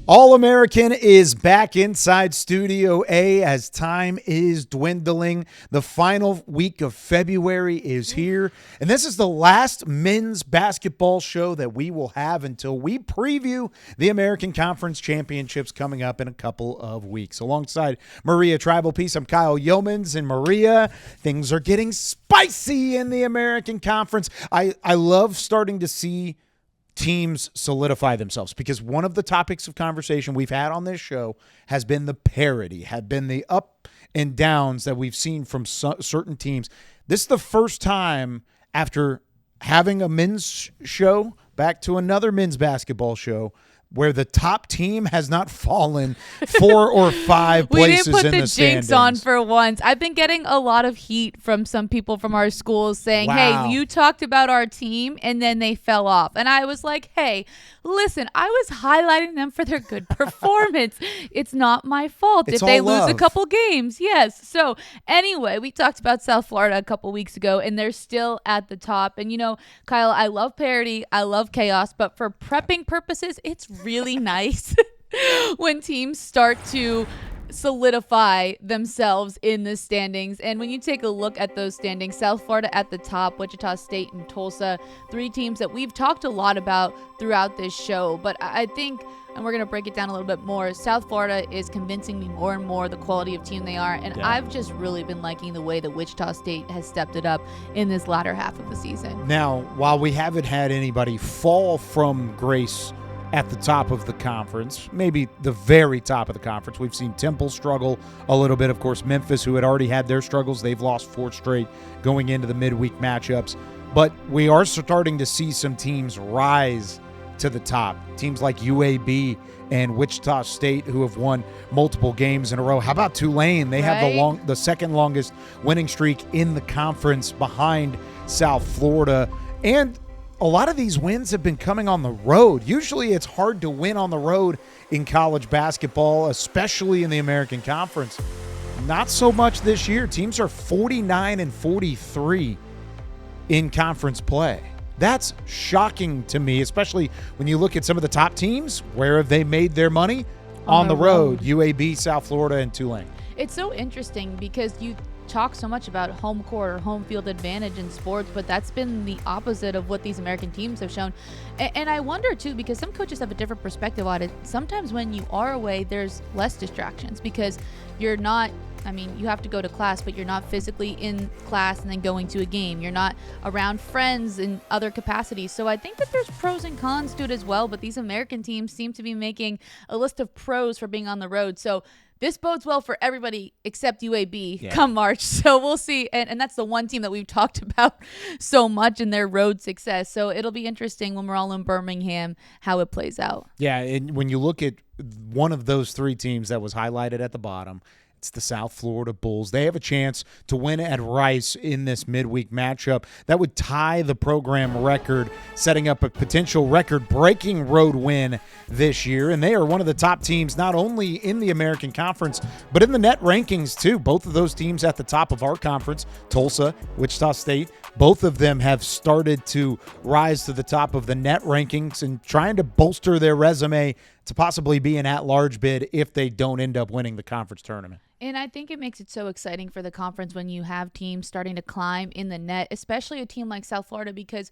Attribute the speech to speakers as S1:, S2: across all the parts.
S1: All-American is back inside Studio A as time is dwindling. The final week of February is here, and this is the last men's basketball show that we will have until we preview the American Conference Championships coming up in a couple of weeks. Alongside Maria Trivelpiece, I'm Kyle Youmans, and Maria, things are getting spicy in the American Conference. I love starting to see teams solidify themselves, because one of the topics of conversation we've had on this show has been the parity, have been the up and downs that we've seen from certain teams. This is the first time after having a men's show back to another men's basketball show where the top team has not fallen 4 or 5 places in the standings.
S2: We didn't put the jinx on for once. I've been getting a lot of heat from some people from our schools saying,
S1: Wow.
S2: hey, you talked about our team and then they fell off. And I was like, hey, listen, I was highlighting them for their good performance. It's not my fault
S1: It's
S2: if they
S1: all
S2: lose a
S1: love.
S2: couple games. Yes. So anyway, we talked about South Florida a couple weeks ago, and they're still at the top. And, you know, Kyle, I love parity. I love chaos. But for prepping purposes, it's really nice when teams start to solidify themselves in the standings. And when you take a look at those standings, South Florida at the top, Wichita State and Tulsa, 3 teams that we've talked a lot about throughout this show. But I think, and we're going to break it down a little bit more, South Florida is convincing me more and more the quality of team they are. And
S1: Yeah.
S2: I've just really been liking the way that Wichita State has stepped it up in this latter half of the season.
S1: Now, while we haven't had anybody fall from grace at the top of the conference, maybe the very top of the conference, we've seen Temple struggle a little bit. Of course, Memphis, who had already had their struggles, they've lost 4 straight going into the midweek matchups. But we are starting to see some teams rise to the top. Teams like UAB and Wichita State, who have won multiple games in a row. How about Tulane? They have the second longest winning streak in the conference behind South Florida. And a lot of these wins have been coming on the road. Usually it's hard to win on the road in college basketball, especially in the American Conference. Not so much this year. Teams are 49-43 in conference play. That's shocking to me, especially when you look at some of the top teams. Where have they made their money? On the road. UAB, South Florida, and Tulane.
S2: It's so interesting because you talk so much about home court or home field advantage in sports, but that's been the opposite of what these American teams have shown. And I wonder too, because some coaches have a different perspective on it. Sometimes when you are away, there's less distractions because you're not, you have to go to class, but you're not physically in class and then going to a game. You're not around friends in other capacities. So I think that there's pros and cons to it as well, but these American teams seem to be making a list of pros for being on the road. So this bodes well for everybody except UAB come March. So we'll see. And that's the one team that we've talked about so much in their road success. So it'll be interesting when we're all in Birmingham how it plays out.
S1: Yeah, and when you look at one of those 3 teams that was highlighted at the bottom, it's the South Florida Bulls. They have a chance to win at Rice in this midweek matchup. That would tie the program record, setting up a potential record-breaking road win this year. And they are one of the top teams not only in the American Conference, but in the net rankings too. Both of those teams at the top of our conference, Tulsa, Wichita State, both of them have started to rise to the top of the net rankings and trying to bolster their resume to possibly be an at-large bid if they don't end up winning the conference tournament.
S2: And I think it makes it so exciting for the conference when you have teams starting to climb in the net, especially a team like South Florida, because,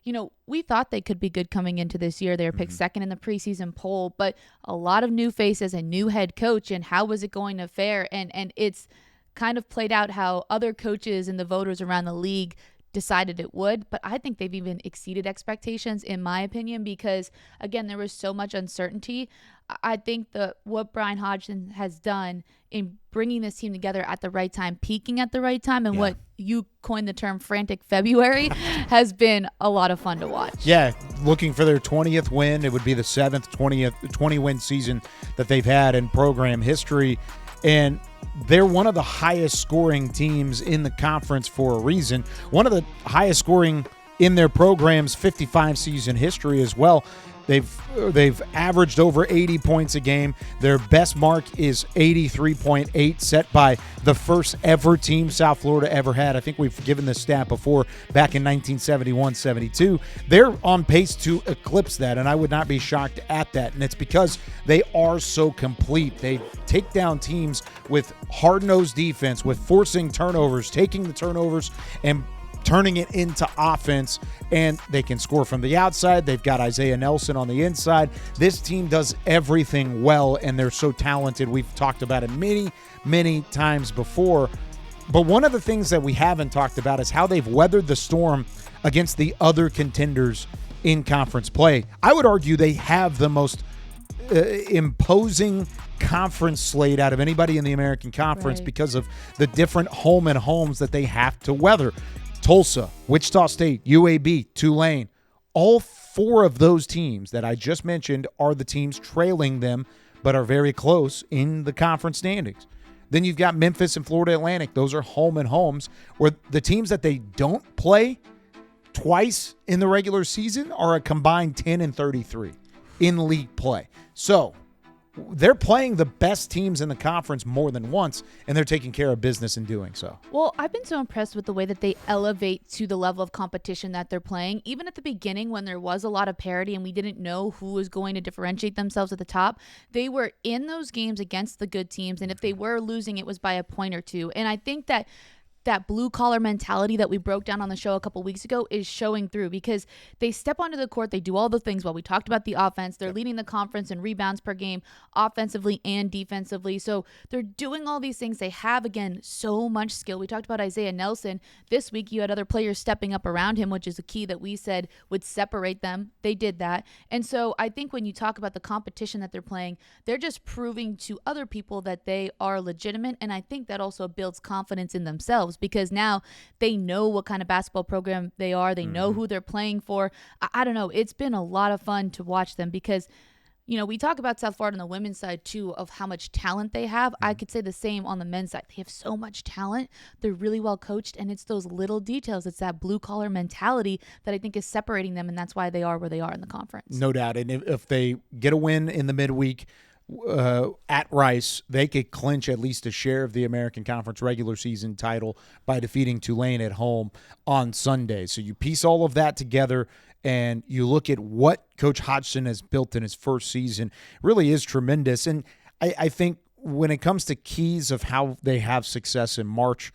S2: you know, we thought they could be good coming into this year. They were picked second in the preseason poll, but a lot of new faces, a new head coach, and how was it going to fare? And it's kind of played out how other coaches and the voters around the league decided it would, but I think they've even exceeded expectations in my opinion because, again, there was so much uncertainty. I think what Brian Hodgson has done in bringing this team together at the right time, peaking at the right time, and what you coined the term frantic February has been a lot of fun to watch.
S1: Yeah, looking for their 20th win. It would be the 20-win season that they've had in program history. And they're one of the highest scoring teams in the conference for a reason. One of the highest scoring in their program's 55 season history as well. They've averaged over 80 points a game. Their best mark is 83.8, set by the first ever team South Florida ever had. I think we've given this stat before, back in 1971-72. They're on pace to eclipse that, and I would not be shocked at that. And it's because they are so complete. They take down teams with hard-nosed defense, with forcing turnovers, taking the turnovers and turning it into offense, and they can score from the outside. They've got Isaiah Nelson on the inside. This team does everything well, and they're so talented. We've talked about it many, many times before. But one of the things that we haven't talked about is how they've weathered the storm against the other contenders in conference play. I would argue they have the most imposing conference slate out of anybody in the American Conference,
S2: Right.
S1: because of the different home and homes that they have to weather. Tulsa, Wichita State, UAB, Tulane, all four of those teams that I just mentioned are the teams trailing them, but are very close in the conference standings. Then you've got Memphis and Florida Atlantic. Those are home and homes, where the teams that they don't play twice in the regular season are a combined 10-33 in league play. So they're playing the best teams in the conference more than once, and they're taking care of business in doing so.
S2: Well, I've been so impressed with the way that they elevate to the level of competition that they're playing. Even at the beginning, when there was a lot of parity and we didn't know who was going to differentiate themselves at the top, they were in those games against the good teams. And if they were losing, it was by a point or two. And I think that blue collar mentality that we broke down on the show a couple weeks ago is showing through, because they step onto the court, they do all the things well. We talked about the offense. They're leading the conference in rebounds per game, offensively and defensively. So they're doing all these things. They have, again, so much skill. We talked about Isaiah Nelson. This week you had other players stepping up around him, which is a key that we said would separate them. They did that. And so I think when you talk about the competition that they're playing, they're just proving to other people that they are legitimate. And I think that also builds confidence in themselves, because now they know what kind of basketball program they are. They know who they're playing for. I don't know. It's been a lot of fun to watch them, because, you know, we talk about South Florida on the women's side too, of how much talent they have. I could say the same on the men's side. They have so much talent. They're really well coached, and it's those little details. It's that blue collar mentality that I think is separating them, and that's why they are where they are in the conference.
S1: No doubt. And if they get a win in the midweek at Rice, they could clinch at least a share of the American Conference regular season title by defeating Tulane at home on Sunday. So you piece all of that together and you look at what Coach Hodgson has built in his first season, really is tremendous. And I think when it comes to keys of how they have success in March,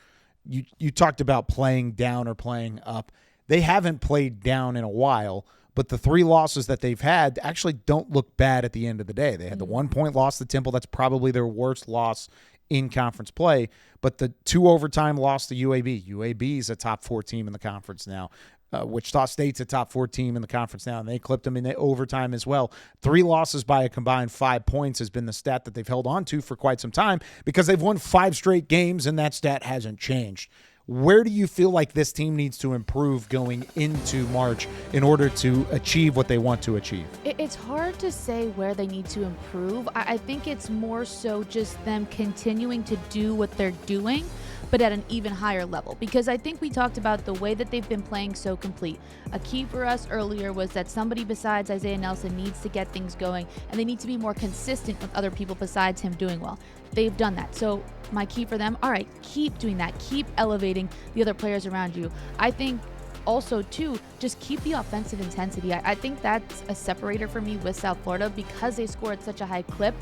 S1: you talked about playing down or playing up. They haven't played down in a while, but the three losses that they've had actually don't look bad at the end of the day. They had the 1 point loss to Temple. That's probably their worst loss in conference play. But the 2 overtime loss to UAB. UAB is a top 4 team in the conference now. Wichita State's a top 4 team in the conference now, and they clipped them in the overtime as well. 3 losses by a combined 5 points has been the stat that they've held on to for quite some time, because they've won 5 straight games, and that stat hasn't changed. Where do you feel like this team needs to improve going into March in order to achieve what they want to achieve?
S2: It's hard to say where they need to improve. I think it's more so just them continuing to do what they're doing, but at an even higher level. Because I think we talked about the way that they've been playing so complete. A key for us earlier was that somebody besides Isaiah Nelson needs to get things going, and they need to be more consistent with other people besides him doing well. They've done that. So my key for them, all right, keep doing that. Keep elevating the other players around you. I think also, too, just keep the offensive intensity. I think that's a separator for me with South Florida, because they score at such a high clip.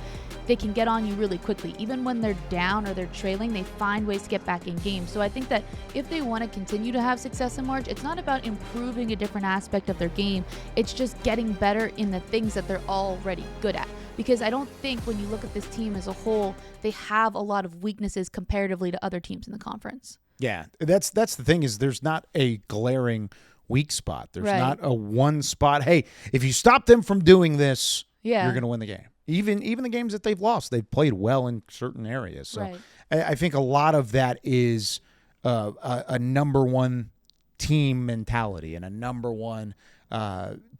S2: They can get on you really quickly. Even when they're down or they're trailing, they find ways to get back in games. So I think that if they want to continue to have success in March, it's not about improving a different aspect of their game. It's just getting better in the things that they're already good at. Because I don't think when you look at this team as a whole, they have a lot of weaknesses comparatively to other teams in the conference.
S1: Yeah, that's the thing, is there's not a glaring weak spot. There's
S2: Right.
S1: not a one spot. Hey, if you stop them from doing this,
S2: Yeah.
S1: you're going to win the game. Even the games that they've lost, they've played well in certain areas. So
S2: Right.
S1: I think a lot of that is a number one team mentality and a number one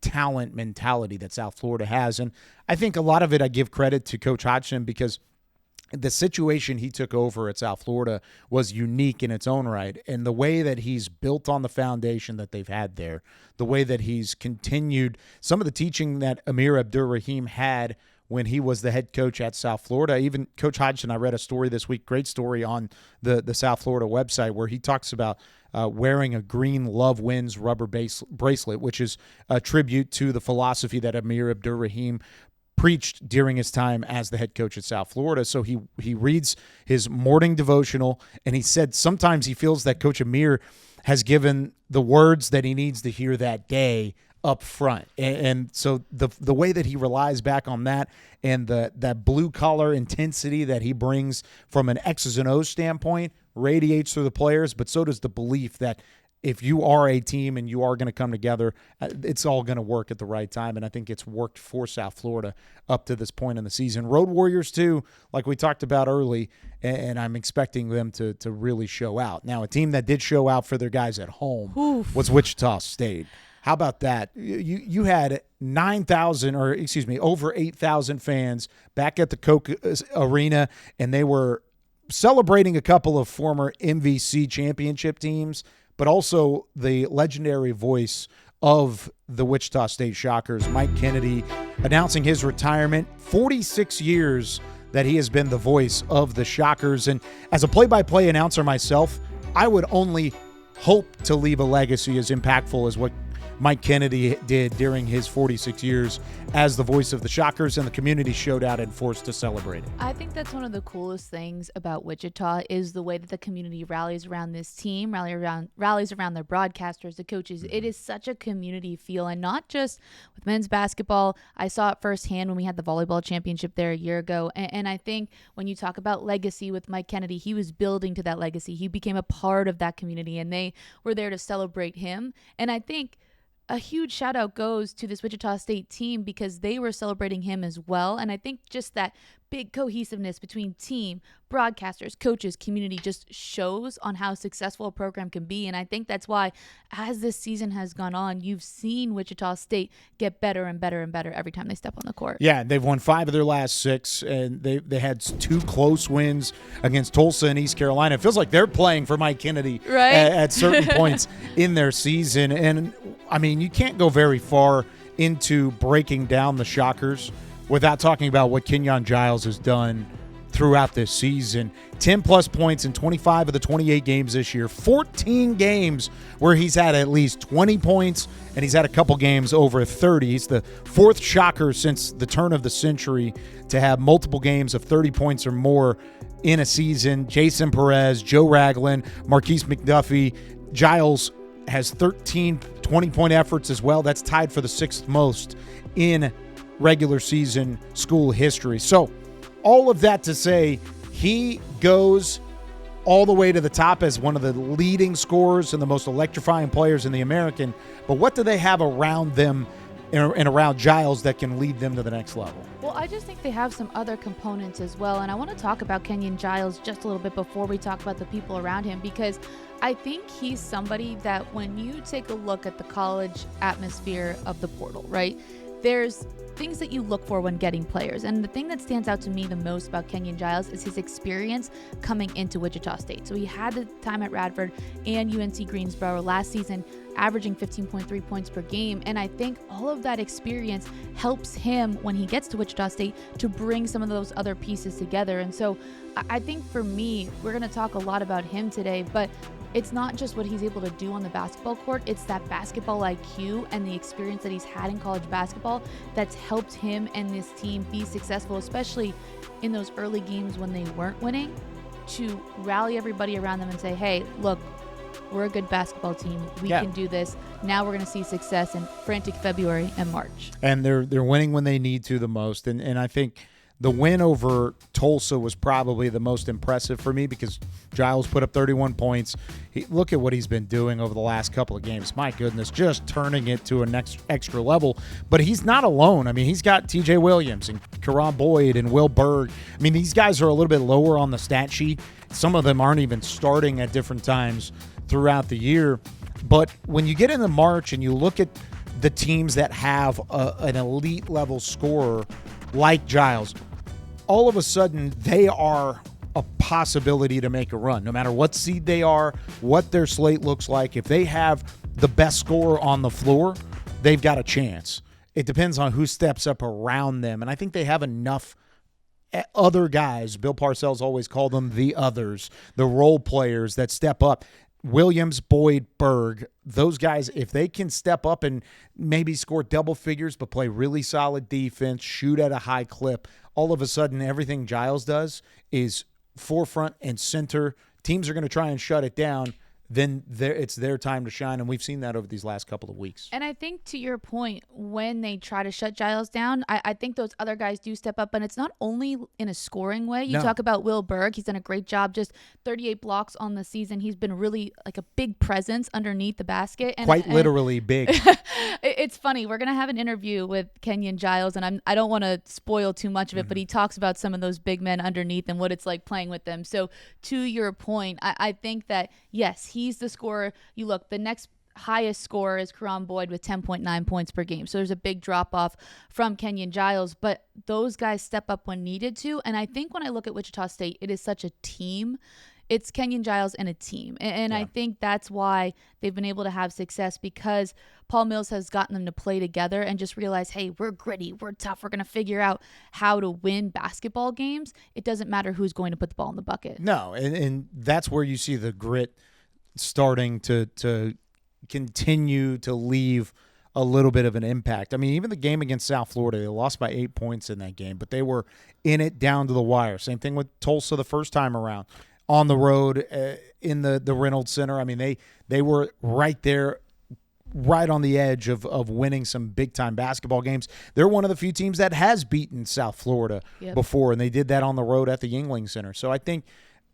S1: talent mentality that South Florida has. And I think a lot of it I give credit to Coach Hodgson, because the situation he took over at South Florida was unique in its own right. And the way that he's built on the foundation that they've had there, the way that he's continued some of the teaching that Amir Abdur-Rahim had when he was the head coach at South Florida. Even Coach Hodgson, I read a story this week, great story on the South Florida website, where he talks about wearing a green Love Wins rubber bracelet, which is a tribute to the philosophy that Amir Abdur-Rahim preached during his time as the head coach at South Florida. So he reads his morning devotional, and he said sometimes he feels that Coach Amir has given the words that he needs to hear that day up front. And so the way that he relies back on that and that blue-collar intensity that he brings from an X's and O's standpoint radiates through the players, but so does the belief that if you are a team and you are going to come together, it's all going to work at the right time. And I think it's worked for South Florida up to this point in the season. Road Warriors, too, like we talked about early, and I'm expecting them to really show out. Now, a team that did show out for their guys at home was Wichita State. How about that? You had 9,000, or excuse me, over 8,000 fans back at the Coke Arena, and they were celebrating a couple of former MVC championship teams, but also the legendary voice of the Wichita State Shockers, Mike Kennedy, announcing his retirement. 46 years that he has been the voice of the Shockers. And as a play-by-play announcer myself, I would only hope to leave a legacy as impactful as what Mike Kennedy did during his 46 years as the voice of the Shockers, and the community showed out in force to celebrate it.
S2: I think that's one of the coolest things about Wichita is the way that the community rallies around this team, rallies around their broadcasters, the coaches. It is such a community feel, and not just with men's basketball. I saw it firsthand when we had the volleyball championship there a year ago, and I think when you talk about legacy with Mike Kennedy, he was building to that legacy. He became a part of that community, and they were there to celebrate him. And I think a huge shout out goes to this Wichita State team because they were celebrating him as well. And I think just that big cohesiveness between team, broadcasters, coaches, community just shows on how successful a program can be. And I think that's why as this season has gone on, you've seen Wichita State get better and better and better every time they step on the court.
S1: Yeah, they've won 5 of their last 6, and they had 2 close wins against Tulsa and East Carolina. It feels like they're playing for Mike Kennedy at certain points in their season. And, I mean, you can't go very far into breaking down the Shockers without talking about what Kenyon Giles has done throughout this season. 10-plus points in 25 of the 28 games this year. 14 games where he's had at least 20 points, and he's had a couple games over 30. He's the 4th Shocker since the turn of the century to have multiple games of 30 points or more in a season. Jason Perez, Joe Ragland, Marquise McDuffie. Giles has 13 20-point efforts as well. That's tied for the 6th most in regular season school history. So all of that to say, he goes all the way to the top as one of the leading scorers and the most electrifying players in the American. But what do they have around them and around Giles that can lead them to the next level?
S2: Well, I just think they have some other components as well. And I want to talk about Kenyon Giles just a little bit before we talk about the people around him, because I think he's somebody that when you take a look at the college atmosphere of the portal, right, there's things that you look for when getting players. And the thing that stands out to me the most about Kenyon Giles is his experience coming into Wichita State. So he had the time at Radford and UNC Greensboro last season, averaging 15.3 points per game. And I think all of that experience helps him when he gets to Wichita State to bring some of those other pieces together. And so I think for me, we're going to talk a lot about him today, but it's not just what he's able to do on the basketball court. It's that basketball IQ and the experience that he's had in college basketball that's helped him and this team be successful, especially in those early games when they weren't winning, to rally everybody around them and say, hey, look, we're a good basketball team. We can do this. Now we're going to see success in frantic February and March.
S1: And they're winning when they need to the most. And I think the win over Tulsa was probably the most impressive for me because Giles put up 31 points. Look at what he's been doing over the last couple of games. My goodness, just turning it to a next extra level. But he's not alone. I mean, he's got TJ Williams and Karan Boyd and Will Berg. I mean, these guys are a little bit lower on the stat sheet. Some of them aren't even starting at different times throughout the year. But when you get into March and you look at the teams that have an elite level scorer like Giles, all of a sudden they are a possibility to make a run. No matter what seed they are, what their slate looks like, if they have the best scorer on the floor, they've got a chance. It depends on who steps up around them. And I think they have enough other guys. Bill Parcells always called them the others, the role players that step up. Williams, Boyd, Berg, those guys, if they can step up and maybe score double figures but play really solid defense, shoot at a high clip, all of a sudden everything Giles does is forefront and center. Teams are going to try and shut it down. Then it's their time to shine, and we've seen that over these last couple of weeks.
S2: And I think to your point, when they try to shut Giles down, I think those other guys do step up, and it's not only in a scoring way. You talk about Will Berg. He's done a great job, just 38 blocks on the season. He's been really like a big presence underneath the basket. And,
S1: Quite literally big.
S2: It's funny. We're going to have an interview with Kenyon Giles, and I don't want to spoil too much of it, but he talks about some of those big men underneath and what it's like playing with them. So to your point, I think that, yes, he's the scorer. You look, the next highest scorer is Karan Boyd with 10.9 points per game. So there's a big drop off from Kenyon Giles, but those guys step up when needed to. And I think when I look at Wichita State, it is such a team. It's Kenyon Giles and a team. And I think that's why they've been able to have success, because Paul Mills has gotten them to play together and just realize, hey, we're gritty, we're tough, we're going to figure out how to win basketball games. It doesn't matter who's going to put the ball in the bucket.
S1: No, and that's where you see the grit starting to continue to leave a little bit of an impact. I mean, even the game against South Florida, they lost by 8 points in that game, but they were in it down to the wire. Same thing with Tulsa the first time around on the road in the Reynolds Center. I mean, they were right there, right on the edge of winning some big-time basketball games. They're one of the few teams that has beaten South Florida before, and they did that on the road at the Yuengling Center. So I think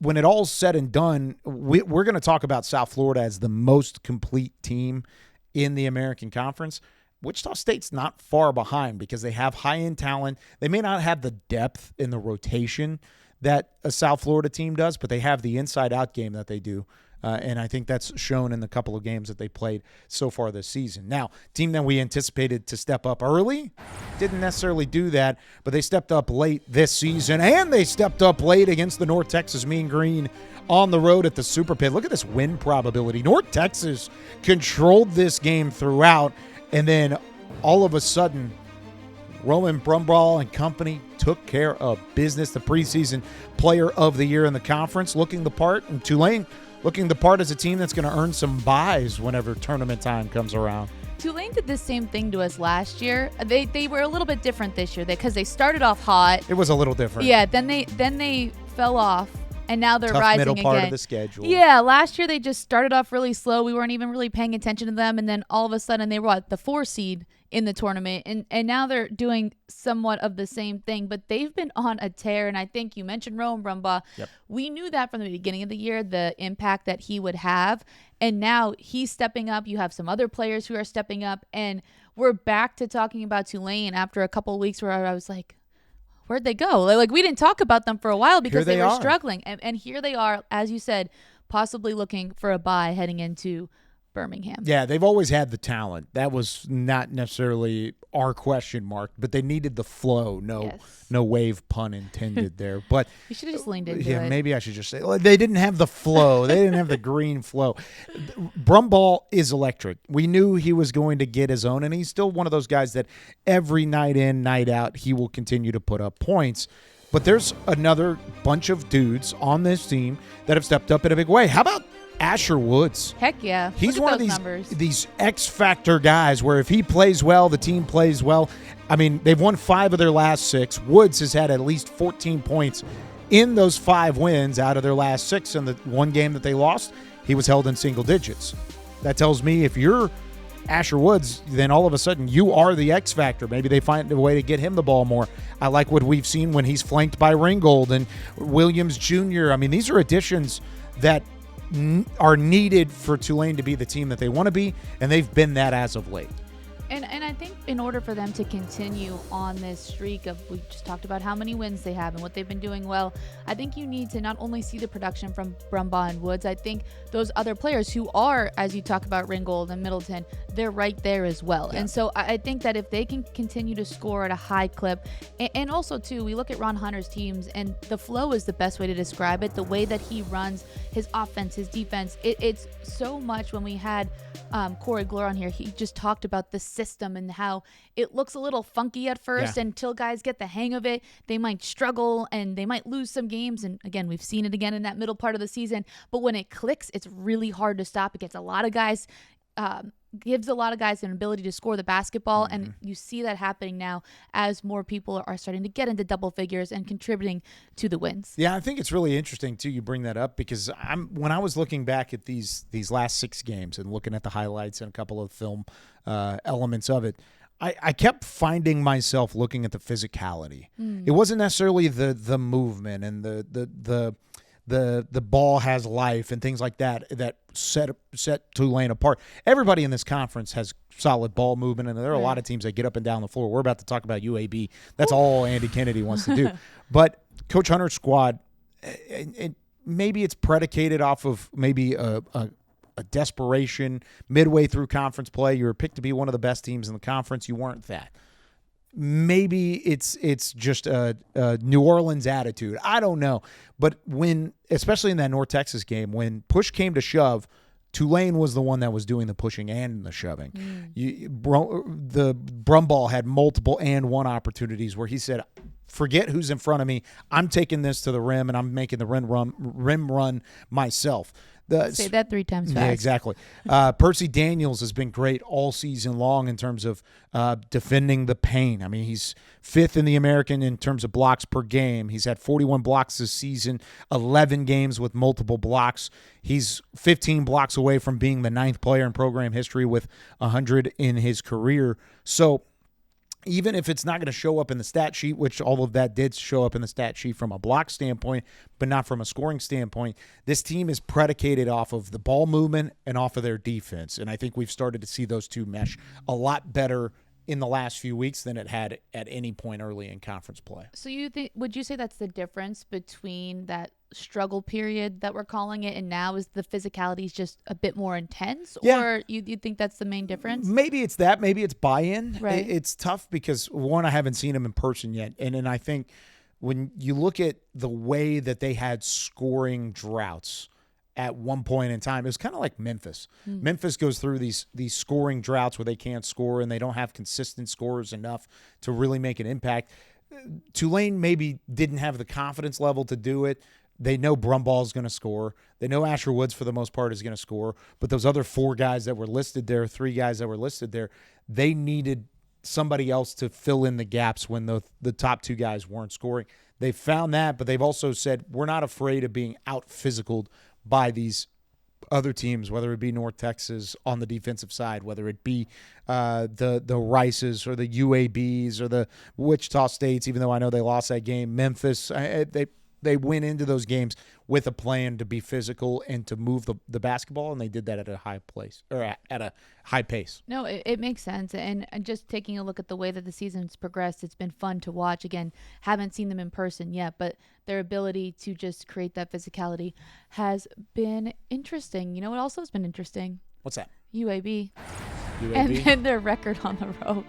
S1: when it all's said and done, we're going to talk about South Florida as the most complete team in the American Conference. Wichita State's not far behind because they have high-end talent. They may not have the depth in the rotation that a South Florida team does, but they have the inside-out game that they do. And I think that's shown in the couple of games that they played so far this season. Now, team that we anticipated to step up early didn't necessarily do that, but they stepped up late this season, and they stepped up late against the North Texas Mean Green on the road at the Super Pit. Look at this win probability. North Texas controlled this game throughout, and then all of a sudden, Roman Brumbaugh and company took care of business. The preseason player of the year in the conference, looking the part, and Tulane looking the part as a team that's going to earn some buys whenever tournament time comes around.
S2: Tulane did the same thing to us last year. They were a little bit different this year because they started off hot.
S1: It was a little different.
S2: Yeah, then they fell off, and now they're
S1: Tough
S2: rising
S1: middle
S2: again.
S1: part of the schedule.
S2: Yeah, last year they just started off really slow. We weren't even really paying attention to them, and then all of a sudden they were at the 4 seed in the tournament, and now they're doing somewhat of the same thing, but they've been on a tear. And I think you mentioned Rowan Brumbaugh.
S1: Yep.
S2: We knew that from the beginning of the year, the impact that he would have, and now he's stepping up. You have some other players who are stepping up, and we're back to talking about Tulane after a couple of weeks where I was like, where'd they go? Like we didn't talk about them for a while because they were struggling, and here they are, as you said, possibly looking for a bye heading into Birmingham.
S1: Yeah, they've always had the talent. That was not necessarily our question mark, but they needed the flow. No wave pun intended there. But
S2: you should have just leaned into it.
S1: Yeah, maybe I should just say they didn't have the flow. They didn't have the green flow. Brumbaugh is electric. We knew he was going to get his own, and he's still one of those guys that every night in, night out, he will continue to put up points. But there's another bunch of dudes on this team that have stepped up in a big way. How about Asher Woods?
S2: Heck yeah.
S1: He's one of these X-factor guys where if he plays well, the team plays well. I mean, they've won 5 of their last 6. Woods has had at least 14 points in those 5 wins out of their last 6. And the one game that they lost, he was held in single digits. That tells me if you're Asher Woods, then all of a sudden you are the X-factor. Maybe they find a way to get him the ball more. I like what we've seen when he's flanked by Ringgold and Williams Jr. I mean, these are additions that are needed for Tulane to be the team that they want to be, and they've been that as of late.
S2: And I think in order for them to continue on this streak of, we just talked about how many wins they have and what they've been doing well, I think you need to not only see the production from Brumbaugh and Woods, I think those other players who are, as you talk about Ringgold and Middleton, they're right there as well. Yeah. And so I think that if they can continue to score at a high clip, and also too, we look at Ron Hunter's teams, and the flow is the best way to describe it. The way that he runs his offense, his defense, it's so much. When we had Corey Glore on here, he just talked about the system and how it looks a little funky at first, until guys get the hang of it. They might struggle and they might lose some games, and again, we've seen it again in that middle part of the season, but when it clicks, it's really hard to stop. It gets a lot of guys, gives a lot of guys an ability to score the basketball, and you see that happening now as more people are starting to get into double figures and contributing to the wins.
S1: Yeah, I think it's really interesting too you bring that up, because when I was looking back at these last 6 games and looking at the highlights and a couple of film elements of it, I kept finding myself looking at the physicality. It wasn't necessarily the movement and the ball has life and things like that set Tulane apart. Everybody in this conference has solid ball movement, and there are a lot of teams that get up and down the floor. We're about to talk about UAB. That's all Andy Kennedy wants to do. But Coach Hunter's squad, maybe it's predicated off of maybe a desperation midway through conference play. You were picked to be one of the best teams in the conference. You weren't that. Maybe it's just a New Orleans attitude. I don't know. But especially in that North Texas game, when push came to shove, Tulane was the one that was doing the pushing and the shoving. The Brumbaugh had multiple and one opportunities where he said, forget who's in front of me. I'm taking this to the rim, and I'm making the rim run myself.
S2: Say that 3 times fast.
S1: Yeah, exactly. Percy Daniels has been great all season long in terms of defending the paint. I mean, he's 5th in the American in terms of blocks per game. He's had 41 blocks this season, 11 games with multiple blocks. He's 15 blocks away from being the 9th player in program history with 100 in his career. So even if it's not going to show up in the stat sheet, which all of that did show up in the stat sheet from a block standpoint, but not from a scoring standpoint, this team is predicated off of the ball movement and off of their defense. And I think we've started to see those two mesh a lot better in the last few weeks than it had at any point early in conference play.
S2: So would you say that's the difference between that struggle period that we're calling it and now is the physicality is just a bit more intense?
S1: Yeah.
S2: Or you think that's the main difference?
S1: Maybe it's that. Maybe it's buy-in.
S2: Right.
S1: It's tough because, one, I haven't seen him in person yet. And then I think when you look at the way that they had scoring droughts at one point in time, it was kind of like Memphis. Memphis goes through these scoring droughts where they can't score and they don't have consistent scorers enough to really make an impact. Tulane maybe didn't have the confidence level to do it. They know Brumbaugh is going to score. They know Asher Woods, for the most part, is going to score. But those other 4 guys that were listed there, 3 guys that were listed there, they needed somebody else to fill in the gaps when the top 2 guys weren't scoring. They found that, but they've also said, we're not afraid of being out-physicaled by these other teams, whether it be North Texas on the defensive side, whether it be the Rices or the UABs or the Wichita States, even though I know they lost that game. Memphis, they went into those games with a plan to be physical and to move the basketball, and they did that at a high place or at a high pace.
S2: No, it makes sense. And just taking a look at the way that the season's progressed, it's been fun to watch. Again, haven't seen them in person yet, but their ability to just create that physicality has been interesting. You know what also has been interesting?
S1: What's that?
S2: UAB. And then their record on the road.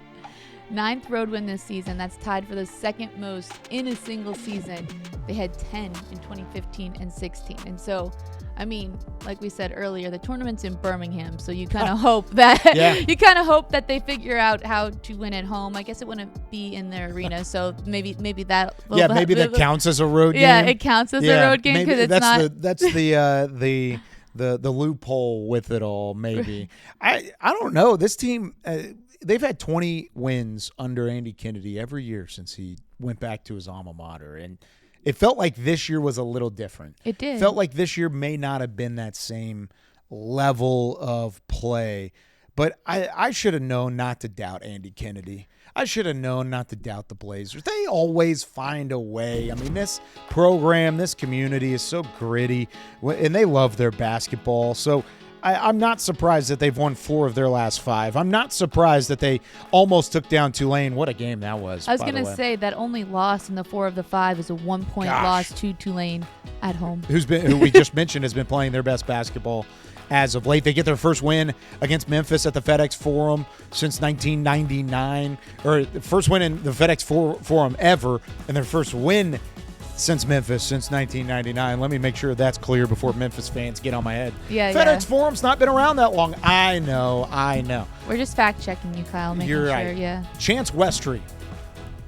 S2: 9th road win this season. That's tied for the 2nd most in a single season. They had 10 in 2015 and 16. And so, I mean, like we said earlier, the tournament's in Birmingham, so you kind of hope that they figure out how to win at home. I guess it wouldn't be in their arena, so maybe that.
S1: Maybe that counts as a road game.
S2: Yeah, it counts as a road game because it's not.
S1: That's the loophole with it all. Maybe I don't know. This team. They've had 20 wins under Andy Kennedy every year since he went back to his alma mater. And it felt like this year was a little different.
S2: It did.
S1: Felt like this year may not have been that same level of play. But I should have known not to doubt Andy Kennedy. I should have known not to doubt the Blazers. They always find a way. I mean, this program, this community is so gritty, and they love their basketball. So I'm not surprised that they've won 4 of their last 5. I'm not surprised that they almost took down Tulane. What a game that was.
S2: I was going to say that only loss in the 4 of the 5 is a 1-point loss to Tulane at home.
S1: Who we just mentioned has been playing their best basketball as of late. They get their first win against Memphis at the FedEx Forum since 1999, or the first win in the FedEx Forum ever, and their first win since Memphis since 1999. Let me make sure that's clear before Memphis fans get on my head.
S2: Yeah,
S1: FedEx Forum's not been around that long. I know.
S2: We're just fact-checking you, Kyle, making
S1: You're
S2: sure,
S1: right.
S2: yeah.
S1: Chance Westry.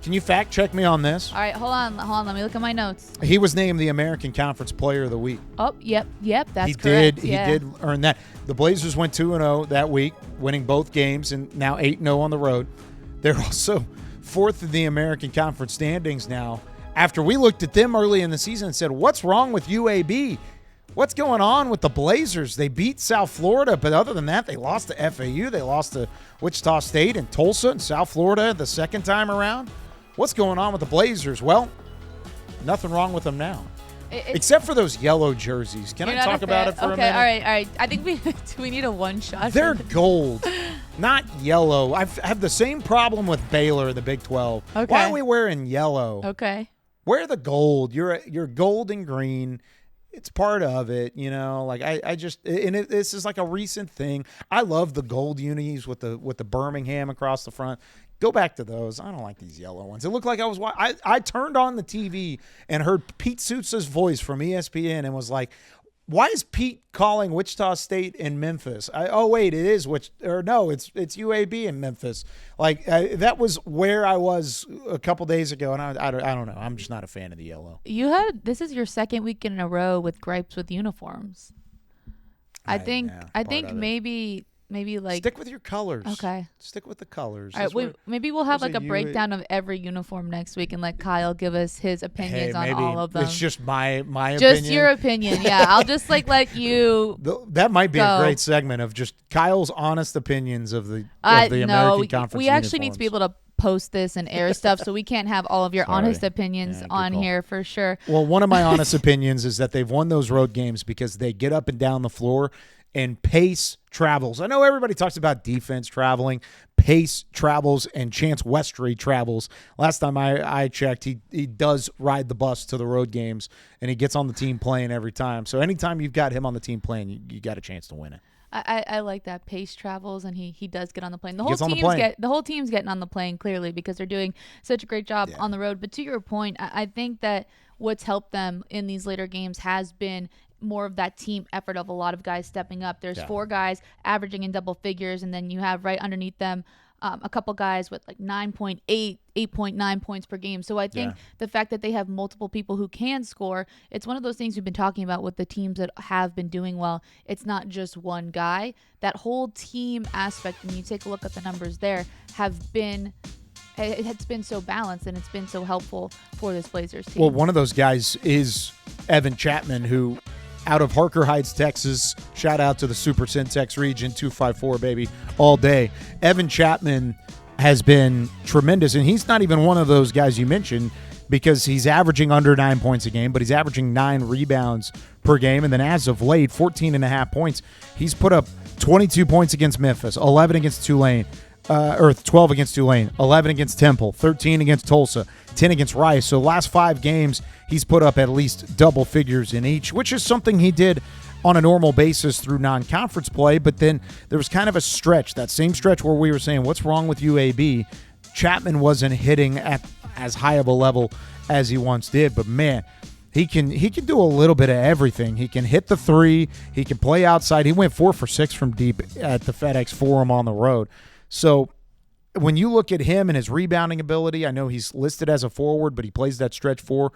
S1: Can you fact-check me on this?
S2: All right, hold on. Let me look at my notes.
S1: He was named the American Conference Player of the Week.
S2: Oh, yep, that's correct.
S1: He did earn that. The Blazers went 2-0 that week, winning both games, and now 8-0 on the road. They're also 4th in the American Conference standings now. After we looked at them early in the season and said, what's wrong with UAB? What's going on with the Blazers? They beat South Florida, but other than that, they lost to FAU. They lost to Wichita State and Tulsa and South Florida the second time around. What's going on with the Blazers? Well, nothing wrong with them now. Except for those yellow jerseys. Can I talk about it for a minute?
S2: Okay, all right. I think we need a one-shot.
S1: They're gold, not yellow. I have the same problem with Baylor in the Big 12.
S2: Okay.
S1: Why are we wearing yellow?
S2: Okay.
S1: Wear the gold. You're gold and green. It's part of it, Like I just this is like a recent thing. I love the gold unis with the Birmingham across the front. Go back to those. I don't like these yellow ones. It looked like I turned on the TV and heard Pete Sousa's voice from ESPN and was like, why is Pete calling Wichita State and Memphis? Wait, it is it's UAB in Memphis. Like that was where I was a couple days ago, and I don't know. I'm just not a fan of the yellow.
S2: This is your second week in a row with gripes with uniforms. I think maybe like
S1: stick with your colors.
S2: Okay.
S1: Stick with the colors.
S2: All right, maybe we'll have like a breakdown of every uniform next week and let Kyle give us his opinions on all of them.
S1: It's just my opinion.
S2: Just your opinion, yeah. I'll just let you.
S1: That might be
S2: go.
S1: A great segment of just Kyle's honest opinions of the American Conference.
S2: We actually need to be able to post this and air stuff, so we can't have all of your honest opinions on here for sure.
S1: Well, one of my honest opinions is that they've won those road games because they get up and down the floor and pace travels. I know everybody talks about defense traveling, pace travels, and Chance Westry travels. Last time I checked, he does ride the bus to the road games, and he gets on the team playing every time. So anytime you've got him on the team playing, you got a chance to win it.
S2: I like that. Pace travels, and he does get on the plane. The whole team's getting on the plane, clearly, because they're doing such a great job on the road. But to your point, I think that what's helped them in these later games has been more of that team effort of a lot of guys stepping up. There's 4 guys averaging in double figures, and then you have right underneath them a couple guys with like 9.8, 8.9 points per game. So I think the fact that they have multiple people who can score, it's one of those things we've been talking about with the teams that have been doing well. It's not just one guy. That whole team aspect, when you take a look at the numbers there, it's been so balanced, and it's been so helpful for this Blazers team.
S1: Well, one of those guys is Evan Chapman, who out of Harker Heights, Texas. Shout out to the Super Syntex region, 254, baby, all day. Evan Chapman has been tremendous, and he's not even one of those guys you mentioned because he's averaging under 9 points a game, but he's averaging 9 rebounds per game. And then as of late, 14.5 points. He's put up 22 points against Memphis, 11 against Tulane, or 12 against Tulane, 11 against Temple, 13 against Tulsa, 10 against Rice. So last 5 games, he's put up at least double figures in each, which is something he did on a normal basis through non-conference play. But then there was kind of a stretch, that same stretch where we were saying, what's wrong with UAB? Chapman wasn't hitting at as high of a level as he once did. But man, he can do a little bit of everything. He can hit the 3. He can play outside. He went 4 for 6 from deep at the FedEx Forum on the road. So when you look at him and his rebounding ability, I know he's listed as a forward, but he plays that stretch 4.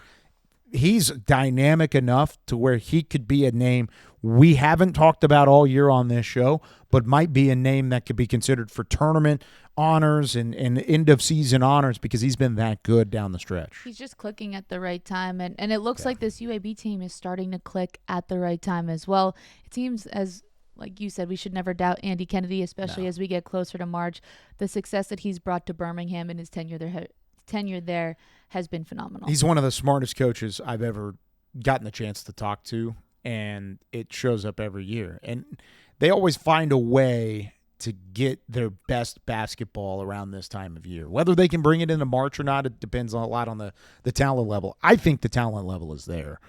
S1: He's dynamic enough to where he could be a name we haven't talked about all year on this show, but might be a name that could be considered for tournament honors and end-of-season honors because he's been that good down the stretch.
S2: He's just clicking at the right time, and it looks like this UAB team is starting to click at the right time as well. It seems as like you said, we should never doubt Andy Kennedy, especially as we get closer to March. The success that he's brought to Birmingham in his tenure there has been phenomenal.
S1: He's one of the smartest coaches I've ever gotten the chance to talk to, and it shows up every year. And they always find a way to get their best basketball around this time of year. Whether they can bring it into March or not, it depends a lot on the talent level. I think the talent level is there.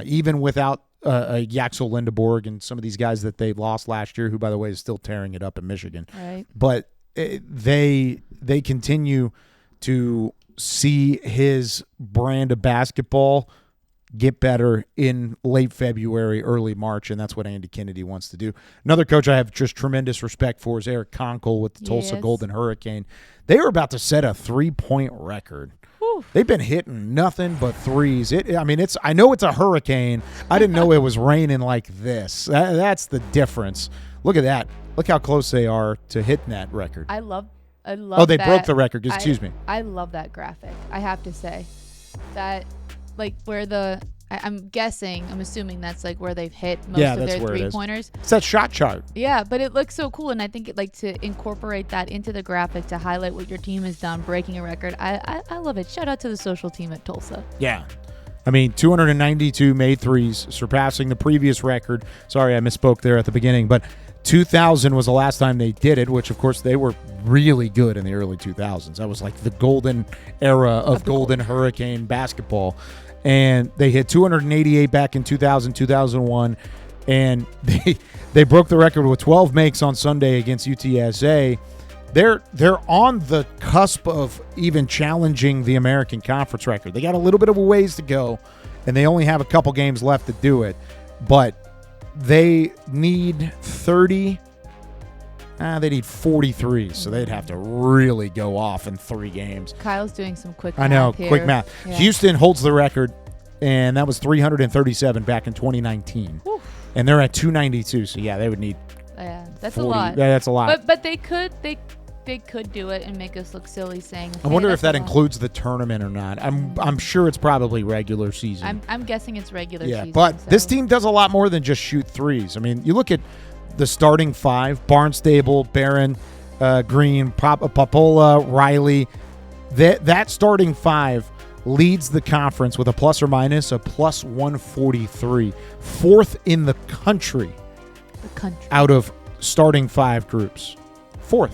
S1: Even without Yaxel Lindeborg and some of these guys that they lost last year, who, by the way, is still tearing it up in Michigan.
S2: Right.
S1: But they continue to see his brand of basketball get better in late February, early March, and that's what Andy Kennedy wants to do. Another coach I have just tremendous respect for is Eric Conkle with the Tulsa Golden Hurricane. They were about to set a 3-point record. Whew. They've been hitting nothing but threes. I know it's a hurricane. I didn't know it was raining like this. That's the difference. Look at that. Look how close they are to hitting that record.
S2: I love.
S1: Oh, they broke the record. Excuse me.
S2: I love that graphic. I have to say that. Like where I'm assuming that's like where they've hit most of their 3-pointers.
S1: It's that shot chart.
S2: Yeah, but it looks so cool, and I think to incorporate that into the graphic to highlight what your team has done, breaking a record. I love it. Shout out to the social team at Tulsa.
S1: Yeah. 292 made threes, surpassing the previous record. Sorry, I misspoke there at the beginning, but 2000 was the last time they did it, which, of course, they were really good in the early 2000s. That was like the golden era of Golden Hurricane basketball. And they hit 288 back in 2000, 2001, and they broke the record with 12 makes on Sunday against UTSA. They're on the cusp of even challenging the American Conference record. They got a little bit of a ways to go, and they only have a couple games left to do it. But they need 30. They need 43, so they'd have to really go off in 3 games.
S2: Kyle's doing some quick
S1: math. I know, quick math. Yeah. Houston holds the record, and that was 337 back in 2019. Whew. And they're at 292, so yeah, they would need.
S2: Yeah, that's
S1: 40.
S2: a lot.
S1: Yeah, that's a lot.
S2: But they could do it and make us look silly saying.
S1: I wonder if that includes the tournament or not. I'm sure it's probably regular season.
S2: I'm guessing it's regular season.
S1: Yeah, but this team does a lot more than just shoot threes. You look at the starting 5: Barnstable, Barron, Green, Papola, Riley. That starting 5 leads the conference with a plus or minus of plus 143, 4th in the country. Out of starting 5 groups, 4th.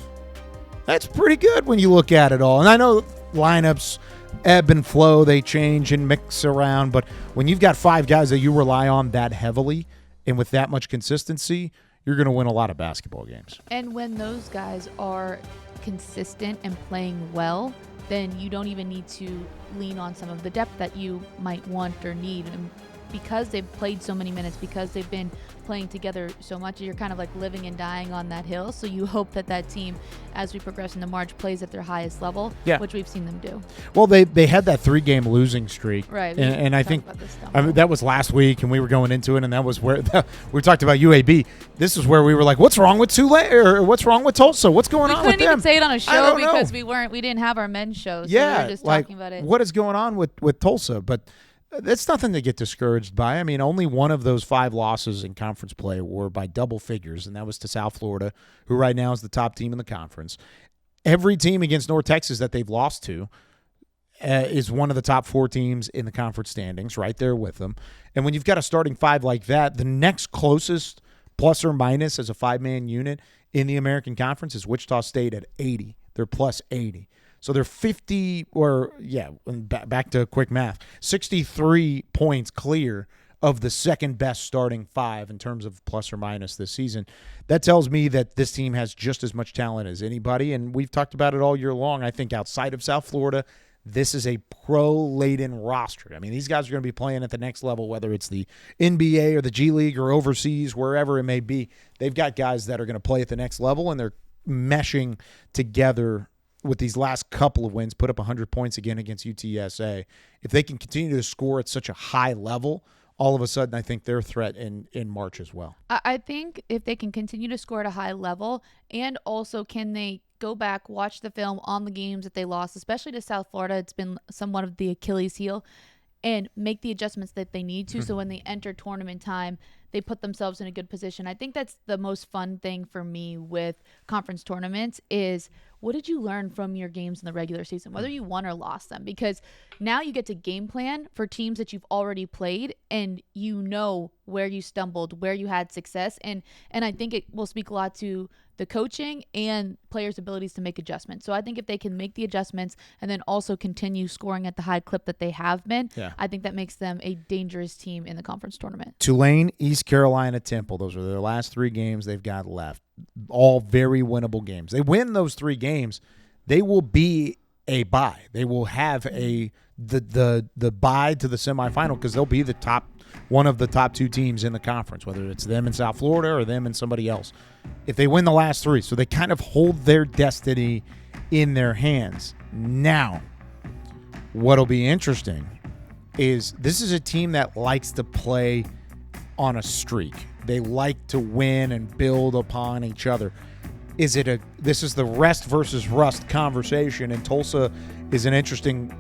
S1: That's pretty good when you look at it all. And I know lineups ebb and flow, they change and mix around, but when you've got 5 guys that you rely on that heavily and with that much consistency, you're going to win a lot of basketball games.
S2: And when those guys are consistent and playing well, then you don't even need to lean on some of the depth that you might want or need. And because they've played so many minutes, because they've been playing together so much, you're kind of like living and dying on that hill. So you hope that team, as we progress into March, plays at their highest level, which we've seen them do.
S1: Well, they had that 3-game losing streak.
S2: Right.
S1: And I think that was last week, and we were going into it, and that was where we talked about UAB. This is where we were like, what's wrong with Tulane, or what's wrong with Tulsa? What's going on with them?
S2: We couldn't even say it on a show because we didn't have our men's show. So we were just talking about it.
S1: What is going on with Tulsa? But that's nothing to get discouraged by. Only one of those 5 losses in conference play were by double figures, and that was to South Florida, who right now is the top team in the conference. Every team against North Texas that they've lost to is one of the top 4 teams in the conference standings, right there with them. And when you've got a starting 5 like that, the next closest plus or minus as a 5-man unit in the American Conference is Wichita State at 80. They're plus 80. So they're 50, back to quick math, 63 points clear of the second best starting 5 in terms of plus or minus this season. That tells me that this team has just as much talent as anybody, and we've talked about it all year long. I think outside of South Florida, this is a pro-laden roster. These guys are going to be playing at the next level, whether it's the NBA or the G League or overseas, wherever it may be. They've got guys that are going to play at the next level, and they're meshing together with these last couple of wins, put up 100 points again against UTSA. If they can continue to score at such a high level, all of a sudden I think they're a threat in March as well.
S2: I think if they can continue to score at a high level, and also can they go back, watch the film on the games that they lost, especially to South Florida, it's been somewhat of the Achilles heel, and make the adjustments that they need to. So when they enter tournament time, they put themselves in a good position. I think that's the most fun thing for me with conference tournaments is what did you learn from your games in the regular season, whether you won or lost them? Because now you get to game plan for teams that you've already played, and you know where you stumbled, where you had success. And I think it will speak a lot to the coaching and players' abilities to make adjustments. So I think if they can make the adjustments and then also continue scoring at the high clip that they have been, I think that makes them a dangerous team in the conference tournament.
S1: Tulane, East Carolina, Temple. Those are their last 3 games they've got left. All very winnable games. They win those 3 games, they will be a bye. They will have the bye to the semifinal because they'll be one of the top 2 teams in the conference, whether it's them in South Florida or them and somebody else. If they win the last 3, so they kind of hold their destiny in their hands. Now, what'll be interesting is this is a team that likes to play on a streak. They like to win and build upon each other. This is the rest versus rust conversation, and Tulsa is an interesting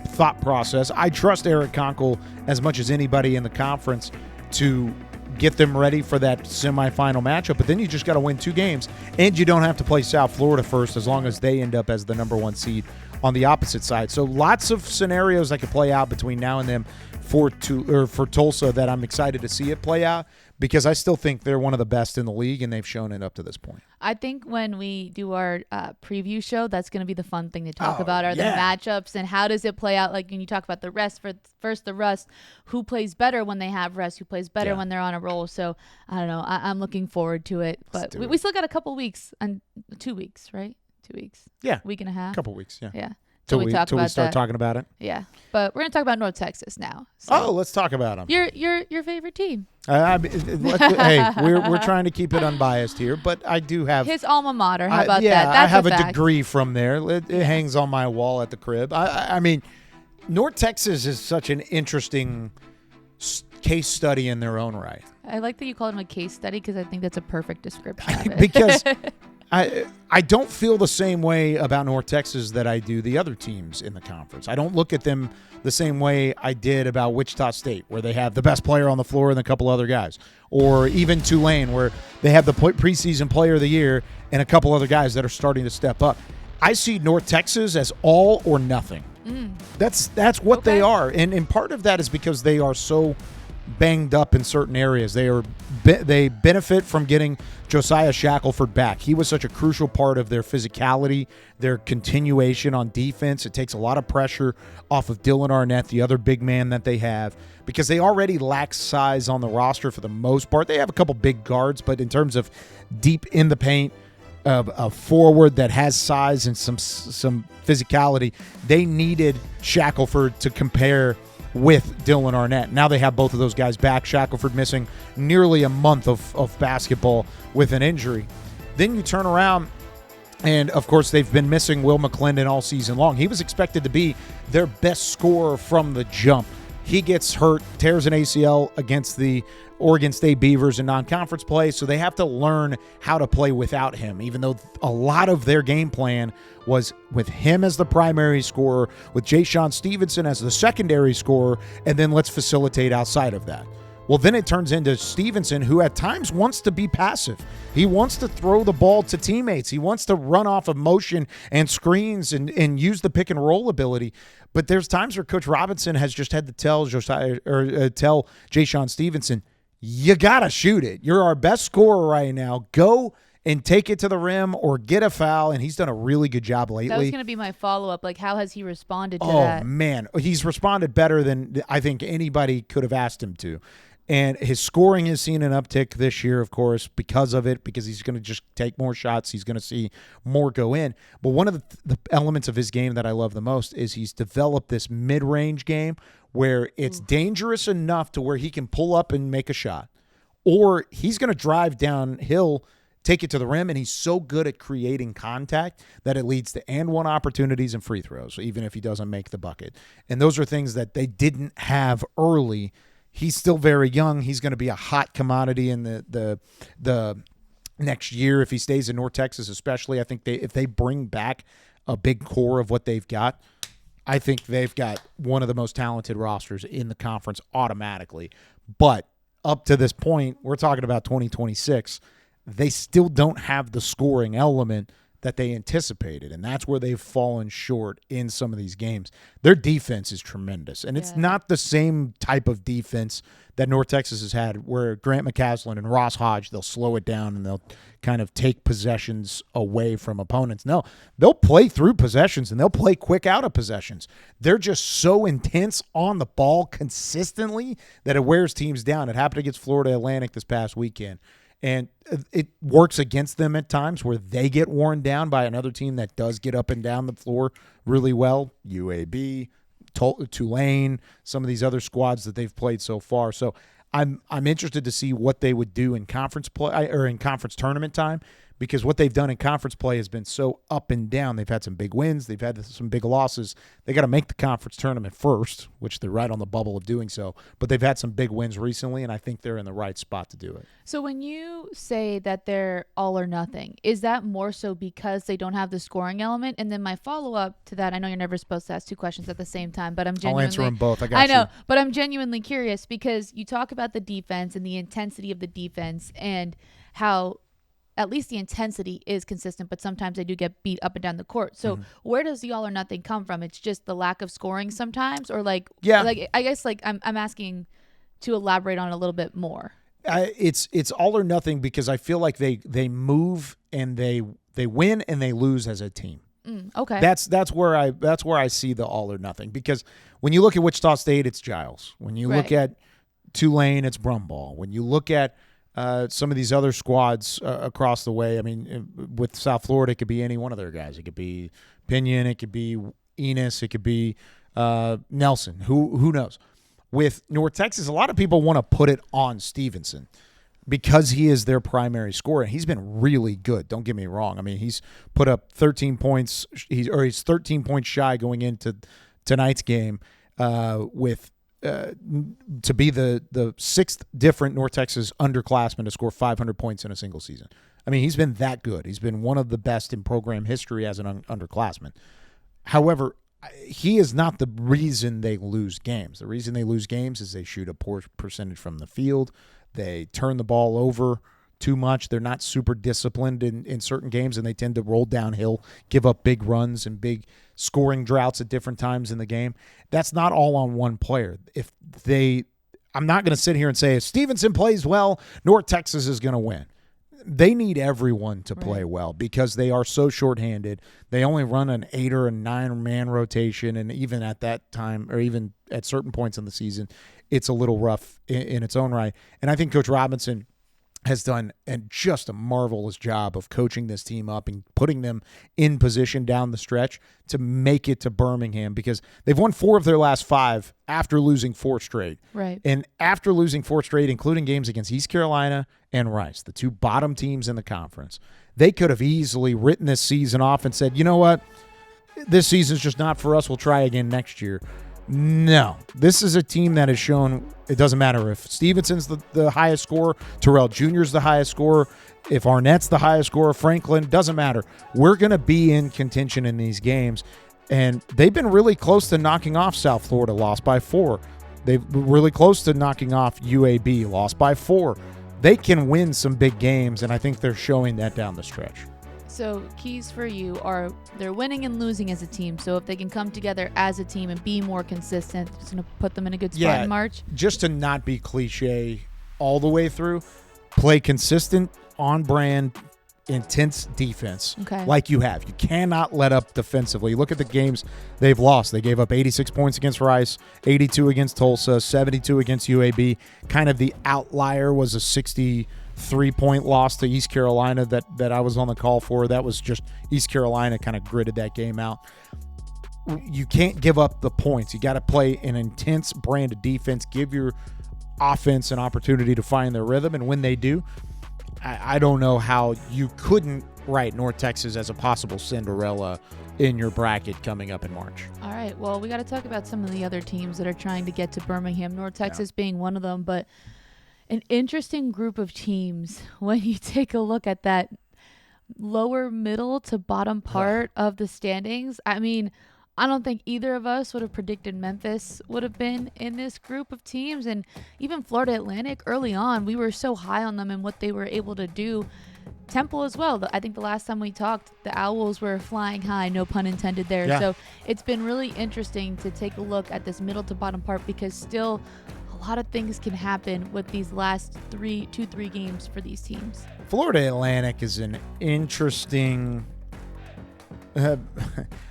S1: thought process. I trust Eric Conkle as much as anybody in the conference to get them ready for that semifinal matchup, but then you just got to win 2 games, and you don't have to play South Florida first as long as they end up as the number 1 seed on the opposite side. So lots of scenarios that could play out between now and then for Tulsa that I'm excited to see it play out, because I still think they're one of the best in the league, and they've shown it up to this point.
S2: I think when we do our preview show, that's going to be the fun thing to talk about are the matchups and how does it play out. Like when you talk about the rest first the rust, who plays better when they have rest, who plays better when they're on a roll. So I don't know. I'm looking forward to it, but we still got a couple weeks and 2 weeks, right? 2 weeks.
S1: Yeah.
S2: Week and a half.
S1: Couple weeks. Yeah.
S2: Yeah.
S1: Till we start talking about it.
S2: Yeah, but we're gonna talk about North Texas now. So
S1: let's talk about them.
S2: Your favorite team.
S1: Hey, we're trying to keep it unbiased here, but I do have
S2: his alma mater. How about that? That's
S1: I have a
S2: fact.
S1: degree from there. It hangs on my wall at the crib. I mean, North Texas is such an interesting case study in their own right.
S2: I like that you call it a case study because I think that's a perfect description of it.
S1: Because I don't feel the same way about North Texas that I do the other teams in the conference. I don't look at them the same way I did about Wichita State, where they have the best player on the floor and a couple other guys. Or even Tulane, where they have the preseason player of the year and a couple other guys that are starting to step up. I see North Texas as all or nothing. That's what they are. And part of that is because they are so banged up in certain areas. They benefit from getting Josiah Shackelford back. He was such a crucial part of their physicality, their continuation on defense. It takes a lot of pressure off of Dylan Arnett, the other big man that they have, because they already lack size on the roster for the most part. They have a couple big guards, but in terms of deep in the paint, a forward that has size and some physicality, they needed Shackelford to compare with Dylan Arnett. Now they have both of those guys back. Shackelford missing nearly a month of basketball with an injury. Then you turn around, and of course they've been missing Will McClendon all season long. He was expected to be their best scorer from the jump. He gets hurt, tears an ACL against the Oregon State Beavers in non-conference play, so they have to learn how to play without him, even though a lot of their game plan was with him as the primary scorer, with Ja'Shawn Stevenson as the secondary scorer, and then let's facilitate outside of that. Well, then it turns into Stevenson, who at times wants to be passive. He wants to throw the ball to teammates. He wants to run off of motion and screens and use the pick and roll ability. But there's times where Coach Robinson has just had to tell Ja'Shawn Stevenson, you got to shoot it. You're our best scorer right now. Go and take it to the rim or get a foul, and he's done a really good job lately.
S2: That was going to be my follow-up. Like, how has he responded to that?
S1: Oh, man. He's responded better than I think anybody could have asked him to. And his scoring has seen an uptick this year, of course, because of it, because he's going to just take more shots. He's going to see more go in. But one of the elements of his game that I love the most is he's developed this mid-range game where it's dangerous enough to where he can pull up and make a shot. Or he's going to drive downhill, take it to the rim, and he's so good at creating contact that it leads to and-one opportunities and free throws, even if he doesn't make the bucket. And those are things that they didn't have early. He's still very young. He's going to be a hot commodity in the next year if he stays in North Texas, especially. I think if they bring back a big core of what they've got, I think they've got one of the most talented rosters in the conference automatically. But up to this point, we're talking about 2026, they still don't have the scoring element that they anticipated, and that's where they've fallen short in some of these games. Their defense is tremendous, and it's not the same type of defense that North Texas has had where Grant McCaslin and Ross Hodge, they'll slow it down and they'll kind of take possessions away from opponents. No, they'll play through possessions and they'll play quick out of possessions. They're just so intense on the ball consistently that it wears teams down. It happened against Florida Atlantic this past weekend. And it works against them at times where they get worn down by another team that does get up and down the floor really well. UAB, Tulane, some of these other squads that they've played so far. So I'm interested to see what they would do in conference play or in conference tournament time, because what they've done in conference play has been so up and down. They've had some big wins. They've had some big losses. They got to make the conference tournament first, which they're right on the bubble of doing so. But they've had some big wins recently, and I think they're in the right spot to do it.
S2: So when you say that they're all or nothing, is that more so because they don't have the scoring element? And then my follow-up to that, I know you're never supposed to ask two questions at the same time, but I'm genuinely...
S1: I'll answer them both. I know,
S2: but I'm genuinely curious because you talk about the defense and the intensity of the defense and how at least the intensity is consistent, but sometimes they do get beat up and down the court. So where does the all or nothing come from? It's just the lack of scoring sometimes, or I guess I'm asking to elaborate on it a little bit more.
S1: It's all or nothing because I feel like they move and they win and they lose as a team.
S2: Okay.
S1: That's where I see the all or nothing, because when you look at Wichita State, it's Giles. When you look at Tulane, it's Brumball. When you look at some of these other squads across the way, I mean, with South Florida, it could be any one of their guys. It could be Pinion, it could be Enos, it could be Nelson. Who knows? With North Texas, a lot of people want to put it on Stevenson because he is their primary scorer. He's been really good. Don't get me wrong. I mean, he's put up 13 points. He's 13 points shy going into tonight's game with. To be the sixth different North Texas underclassman to score 500 points in a single season. I mean, he's been that good. He's been one of the best in program history as an underclassman. However, he is not the reason they lose games. The reason they lose games is they shoot a poor percentage from the field. They turn the ball over too much. They're not super disciplined in certain games, and they tend to roll downhill, give up big runs and big scoring droughts at different times in the game. That's not all on one player. I'm not going to sit here and say if Stevenson plays well, North Texas is going to win. They need everyone to play well because they are so shorthanded. They only run an 8 or a 9-man rotation, and even at that time, or even at certain points in the season, it's a little rough in its own right. And I think Coach Robinson has done just a marvelous job of coaching this team up and putting them in position down the stretch to make it to Birmingham, because they've won 4 of their last 5 after losing 4 straight.
S2: Right.
S1: And after losing 4 straight, including games against East Carolina and Rice, the 2 bottom teams in the conference, they could have easily written this season off and said, you know what, this season's just not for us. We'll try again next year. No, this is a team that has shown it doesn't matter if Stevenson's the highest scorer, Terrell Jr.'s the highest scorer, if Arnett's the highest scorer, Franklin, doesn't matter. We're going to be in contention in these games, and they've been really close to knocking off South Florida, lost by 4. They've been really close to knocking off UAB, lost by 4. They can win some big games, and I think they're showing that down the stretch.
S2: So keys for you are they're winning and losing as a team. So if they can come together as a team and be more consistent, it's going to put them in a good spot in March.
S1: Just to not be cliche all the way through, play consistent, on-brand, intense defense like you have. You cannot let up defensively. Look at the games they've lost. They gave up 86 points against Rice, 82 against Tulsa, 72 against UAB. Kind of the outlier was a 63-point loss to East Carolina that I was on the call for. That was just East Carolina kind of gritted that game out. You can't give up the points. You got to play an intense brand of defense, give your offense an opportunity to find their rhythm, and when they do, I don't know how you couldn't write North Texas as a possible Cinderella in your bracket coming up in March.
S2: All right, well, we got to talk about some of the other teams that are trying to get to Birmingham, North Texas being one of them, but an interesting group of teams when you take a look at that lower middle to bottom part of the standings. I mean, I don't think either of us would have predicted Memphis would have been in this group of teams. And even Florida Atlantic early on, we were so high on them and what they were able to do. Temple as well. I think the last time we talked, the Owls were flying high, no pun intended there.
S1: Yeah.
S2: So it's been really interesting to take a look at this middle to bottom part, because still a lot of things can happen with these last three games for these teams.
S1: Florida Atlantic is an interesting,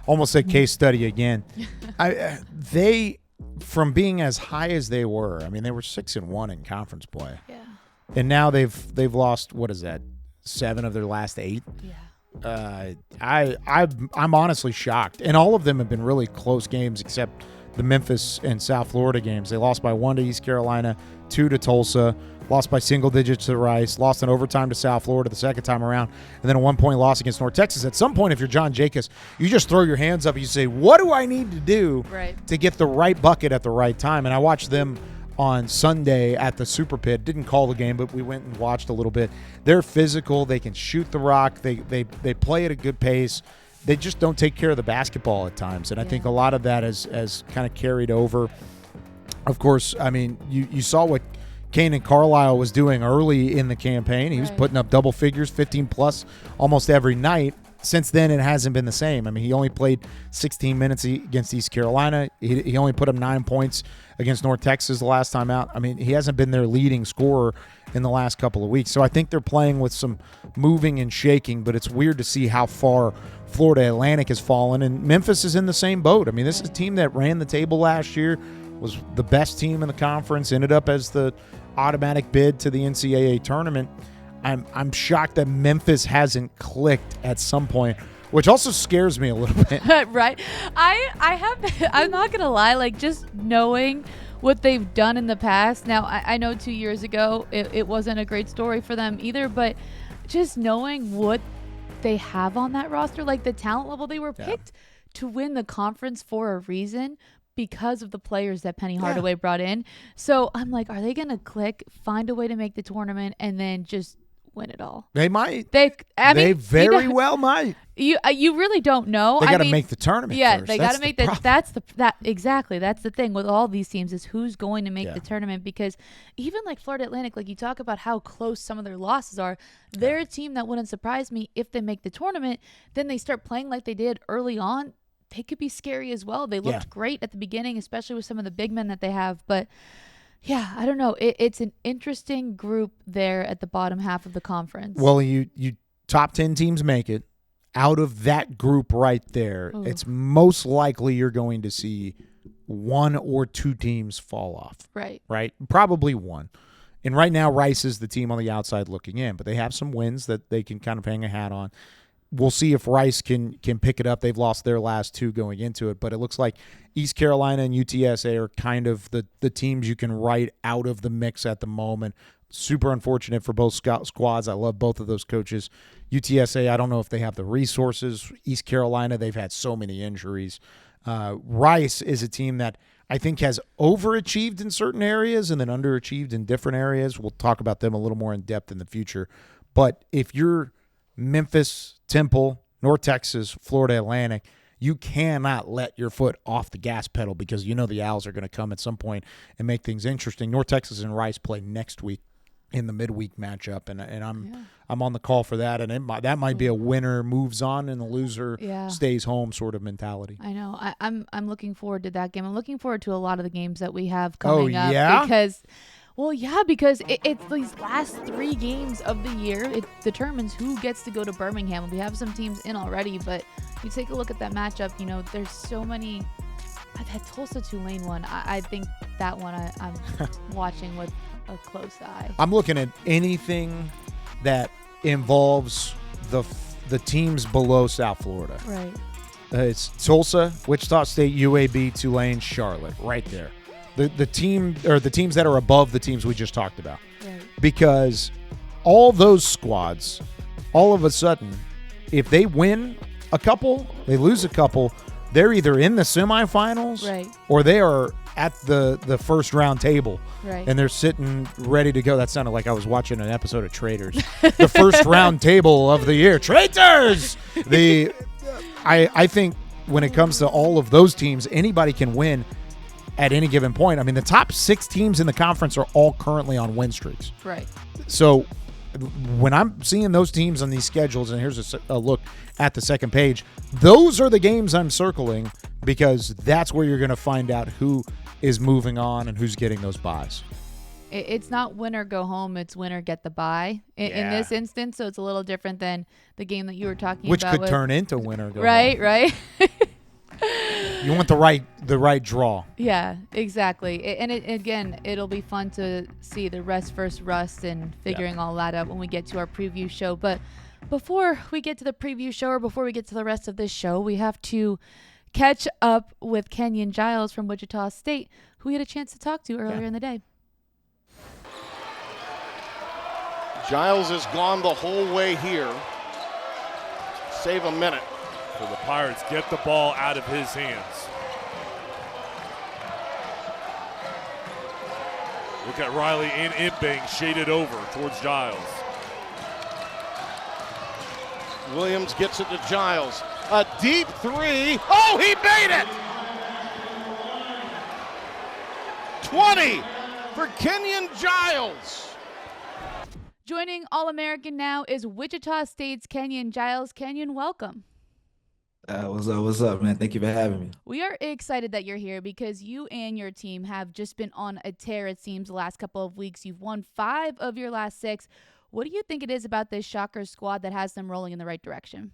S1: almost a case study again. They, from being as high as they were, I mean, they were 6-1 in conference play.
S2: Yeah.
S1: And now they've lost, what is that, 7 of their last 8?
S2: Yeah.
S1: I'm honestly shocked. And all of them have been really close games except the Memphis and South Florida games. They lost by 1 to East Carolina, 2 to Tulsa, lost by single digits to Rice, lost in overtime to South Florida the second time around, and then a 1-point loss against North Texas. At some point, if you're John Jacobs, you just throw your hands up and you say, what do I need to do to get the right bucket at the right time? And I watched them on Sunday at the Super Pit. Didn't call the game, but we went and watched a little bit. They're physical. They can shoot the rock. They play at a good pace. They just don't take care of the basketball at times. And I think a lot of that has kind of carried over. Of course, I mean, you saw what Kanan Carlisle was doing early in the campaign. He was putting up double figures, 15-plus almost every night. Since then, it hasn't been the same. I mean, he only played 16 minutes against East Carolina. He only put up 9 points against North Texas the last time out. I mean, he hasn't been their leading scorer in the last couple of weeks. So I think they're playing with some moving and shaking, but it's weird to see how far Florida Atlantic has fallen. And Memphis is in the same boat. I mean, this is a team that ran the table last year, was the best team in the conference, ended up as the automatic bid to the NCAA tournament. I'm shocked that Memphis hasn't clicked at some point, which also scares me a little bit.
S2: Right. I'm not going to lie, like, just knowing what they've done in the past. Now, I know 2 years ago it wasn't a great story for them either, but just knowing what they have on that roster, like the talent level, they were picked to win the conference for a reason because of the players that Penny Hardaway brought in. So I'm like, are they going to click, find a way to make the tournament, and then just win it all?
S1: They might.
S2: They
S1: very well might.
S2: You really don't know.
S1: They got to make the tournament.
S2: Yeah,
S1: first.
S2: they got to make that. That's the thing with all these teams, is who's going to make the tournament. Because even like Florida Atlantic, like you talk about how close some of their losses are, they're a team that wouldn't surprise me if they make the tournament. Then they start playing like they did early on. They could be scary as well. They looked great at the beginning, especially with some of the big men that they have. But yeah, I don't know. It's an interesting group there at the bottom half of the conference.
S1: Well, you top 10 teams make it. Out of that group right there, it's most likely you're going to see 1 or 2 teams fall off. Right? Probably 1. And right now, Rice is the team on the outside looking in, but they have some wins that they can kind of hang a hat on. We'll see if Rice can pick it up. They've lost their last 2 going into it, but it looks like East Carolina and UTSA are kind of the teams you can write out of the mix at the moment. Super unfortunate for both squads. I love both of those coaches. UTSA, I don't know if they have the resources. East Carolina, they've had so many injuries. Rice is a team that I think has overachieved in certain areas and then underachieved in different areas. We'll talk about them a little more in depth in the future. But if you're Memphis, Temple, North Texas, Florida Atlantic, you cannot let your foot off the gas pedal, because you know the Owls are going to come at some point and make things interesting. North Texas and Rice play next week in the midweek matchup, and I'm on the call for that, and that might be a winner moves on and the loser stays home sort of mentality.
S2: I know. I'm looking forward to that game. I'm looking forward to a lot of the games that we have coming up because. Well, yeah, because it's these last 3 games of the year. It determines who gets to go to Birmingham. We have some teams in already, but you take a look at that matchup, you know, there's so many. I've had Tulsa-Tulane one. I think that one I'm watching with a close eye.
S1: I'm looking at anything that involves the teams below South Florida.
S2: Right.
S1: It's Tulsa, Wichita State, UAB, Tulane, Charlotte, right there. The team or the teams that are above the teams we just talked about.
S2: Right.
S1: Because all those squads, all of a sudden, if they win a couple, they lose a couple, they're either in the semifinals or they are at the first round table.
S2: Right.
S1: And they're sitting ready to go. That sounded like I was watching an episode of Traitors. The first round table of the year. Traitors! I think when it comes to all of those teams, anybody can win at any given point. I mean, the top 6 teams in the conference are all currently on win streaks.
S2: Right.
S1: So when I'm seeing those teams on these schedules, and here's a look at the second page, those are the games I'm circling because that's where you're going to find out who is moving on and who's getting those buys.
S2: It's not win or go home. It's win or get the bye in this instance. So it's a little different than the game that you were talking
S1: Which
S2: about.
S1: Which could turn into win or go home.
S2: Right.
S1: You want the right draw.
S2: Yeah, exactly. And again, it'll be fun to see the rest versus rust and figuring all that out when we get to our preview show. But before we get to the preview show or before we get to the rest of this show, we have to catch up with Kenyon Giles from Wichita State, who we had a chance to talk to earlier in the day.
S3: Giles has gone the whole way here. Save a minute.
S4: So the Pirates get the ball out of his hands. Look at Riley and Imping shaded over towards Giles.
S3: Williams gets it to Giles. A deep 3. Oh, he made it! 20 for Kenyon Giles.
S2: Joining All-American now is Wichita State's Kenyon Giles. Kenyon, welcome.
S5: What's up, man? Thank you for having me.
S2: We are excited that you're here because you and your team have just been on a tear, it seems, the last couple of weeks. You've won 5 of your last 6. What do you think it is about this Shocker squad that has them rolling in the right direction?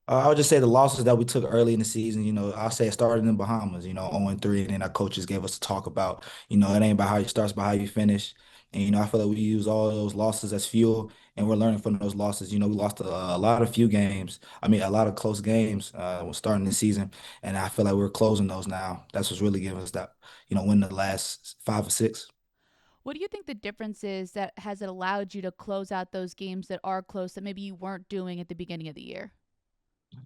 S5: I would just say the losses that we took early in the season, I'll say it started in the Bahamas, 0-3, and then our coaches gave us a talk about, it ain't about how you start, it's about how you finish. And, I feel like we use all those losses as fuel, and we're learning from those losses. We lost a lot of a lot of close games starting the season, and I feel like we're closing those now. That's what's really giving us that, win the last 5 or 6.
S2: What do you think the difference is that has it allowed you to close out those games that are close that maybe you weren't doing at the beginning of the year?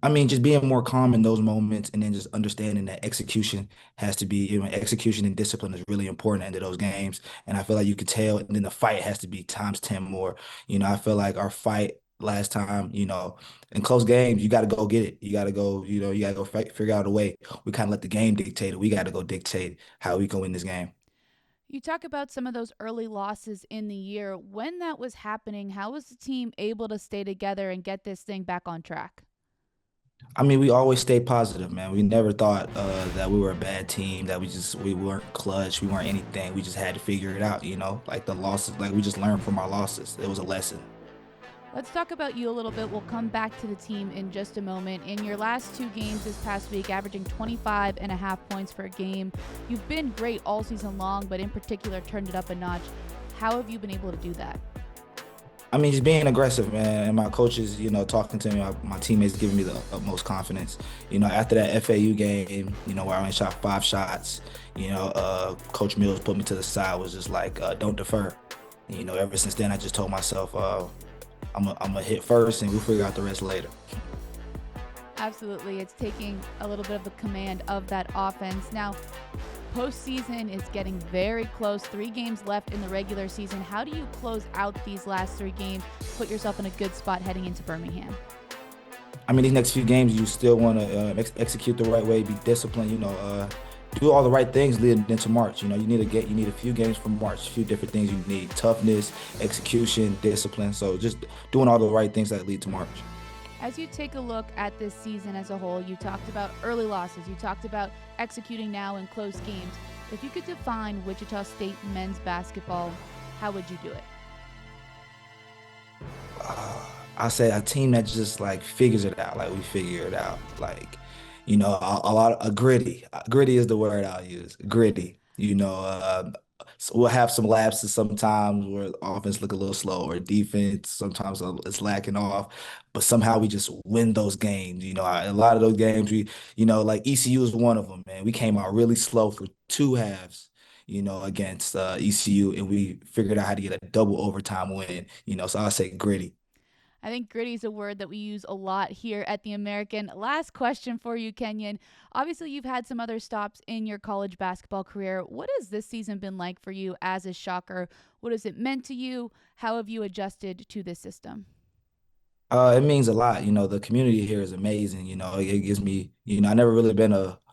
S5: I mean, just being more calm in those moments and then just understanding that execution has to be, execution and discipline is really important into those games. And I feel like you could tell, and then the fight has to be times 10 more. I feel like our fight last time, in close games, you got to go get it. You got to go, fight, figure out a way. We kind of let the game dictate it. We got to go dictate how we can win this game.
S2: You talk about some of those early losses in the year. When that was happening, how was the team able to stay together and get this thing back on track?
S5: I mean, we always stayed positive, man. We never thought that we were a bad team, that we weren't clutch, we weren't anything. We just had to figure it out, like the losses, like we just learned from our losses. It was a lesson.
S2: Let's talk about you a little bit. We'll come back to the team in just a moment. In your last 2 games this past week, averaging 25.5 points per game. You've been great all season long, but in particular turned it up a notch. How have you been able to do that?
S5: I mean, just being aggressive, man, and my coaches, talking to me, my teammates giving me the utmost confidence. After that FAU game, where I only shot 5 shots, Coach Mills put me to the side, was just like, don't defer. Ever since then, I just told myself, I'm gonna hit first, and we'll figure out the rest later.
S2: Absolutely. It's taking a little bit of the command of that offense. Now, postseason is getting very close. 3 games left in the regular season. How do you close out these last 3 games, put yourself in a good spot heading into Birmingham?
S5: I mean, these next few games, you still want to execute the right way, be disciplined, do all the right things leading into March. You need a few games from March, a few different things you need: toughness, execution, discipline. So just doing all the right things that lead to March.
S2: As you take a look at this season as a whole, you talked about early losses. You talked about executing now in close games. If you could define Wichita State men's basketball, how would you do it?
S5: I say a team that just figures it out, we figure it out. A lot of gritty. Gritty is the word I'll use. Gritty. So we'll have some lapses sometimes where offense look a little slow or defense sometimes it's lacking off, but somehow we just win those games. A lot of those games like ECU is one of them, man. We came out really slow for 2 halves, against ECU, and we figured out how to get a double overtime win. So I'll say gritty.
S2: I think gritty is a word that we use a lot here at the American. Last question for you, Kenyon. Obviously, you've had some other stops in your college basketball career. What has this season been like for you as a Shocker? What has it meant to you? How have you adjusted to this system?
S5: It means a lot. The community here is amazing. It gives me, I never really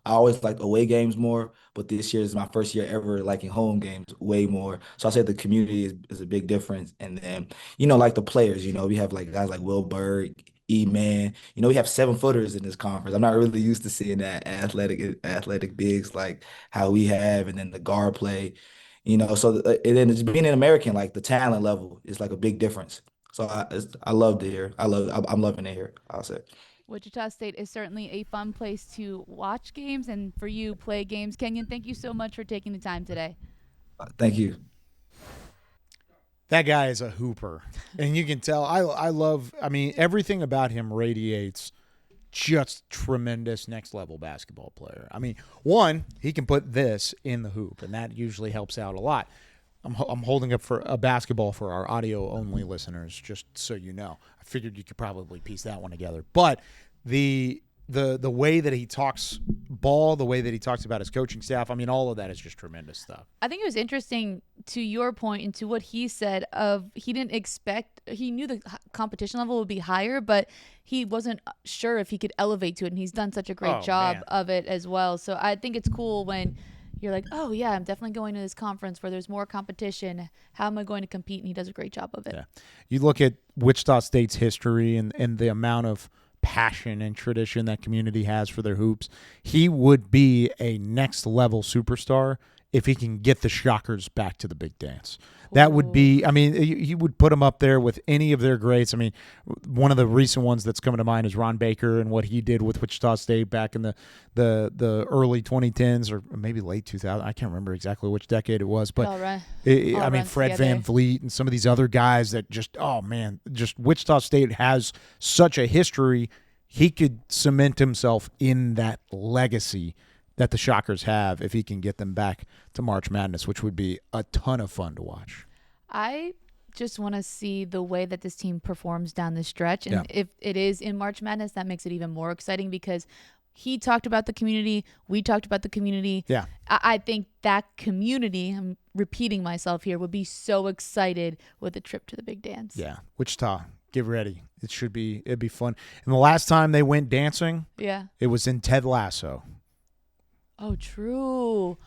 S5: I always liked away games more, but this year is my first year ever liking home games way more. So I said the community is a big difference. And then, like the players, we have like guys like Will Berg, E-Man. We have 7-footers in this conference. I'm not really used to seeing that athletic bigs like how we have, and then the guard play. And then it's being an American, like the talent level is like a big difference. So I loved it here. I'm loving it here, I'll say.
S2: Wichita State is certainly a fun place to watch games and for you play games. Kenyon, thank you so much for taking the time today.
S5: Thank you.
S1: That guy is a hooper. And you can tell I mean, everything about him radiates just tremendous next level basketball player. I mean, one, he can put this in the hoop, and that usually helps out a lot. I'm holding up for a basketball for our audio only listeners, just so you know. I figured you could probably piece that one together. But the way that he talks ball, the way that he talks about his coaching staff, I mean, all of that is just tremendous stuff.
S2: I think it was interesting to your point and to what he said of he knew the competition level would be higher, but he wasn't sure if he could elevate to it, and he's done such a great job of it as well. So I think it's cool when you're like, oh, yeah, I'm definitely going to this conference where there's more competition. How am I going to compete? And he does a great job of it.
S1: Yeah. You look at Wichita State's history and the amount of passion and tradition that community has for their hoops. He would be a next-level superstar if he can get the Shockers back to the big dance. That would be, I mean, he would put them up there with any of their greats. I mean, one of the recent ones that's coming to mind is Ron Baker and what he did with Wichita State back in the early 2010s or maybe late 2000. I can't remember exactly which decade it was, but I mean, Fred Van Vliet and some of these other guys that just Wichita State has such a history. He could cement himself in that legacy that the Shockers have if he can get them back to March Madness, which would be a ton of fun to watch.
S2: I just want to see the way that this team performs down the stretch. And if it is in March Madness, that makes it even more exciting because he talked about the community. We talked about the community.
S1: Yeah.
S2: I think that community, I'm repeating myself here, would be so excited with a trip to the big dance.
S1: Yeah. Wichita, get ready. It'd be fun. And the last time they went dancing, it was in Ted Lasso.
S2: Oh, true.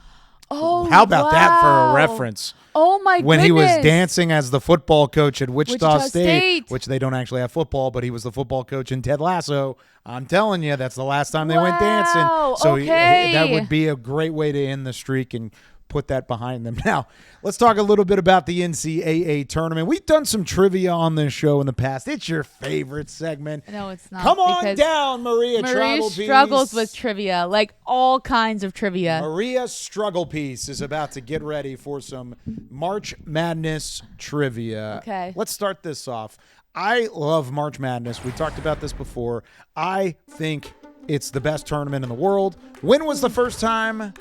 S2: Oh,
S1: how about that for a reference?
S2: Oh, my goodness.
S1: When he was dancing as the football coach at Wichita State, which they don't actually have football, but he was the football coach in Ted Lasso. I'm telling you, that's the last time they went dancing. So that would be a great way to end the streak and put that behind them. Now, let's talk a little bit about the NCAA tournament. We've done some trivia on this show in the past. It's your favorite segment.
S2: No, it's not.
S1: Come on down, Maria Trivelpiece.
S2: Struggles with trivia, like all kinds of trivia.
S1: Maria Strugglepiece is about to get ready for some March Madness trivia.
S2: Okay.
S1: Let's start this off. I love March Madness. We talked about this before. I think it's the best tournament in the world. When was the first time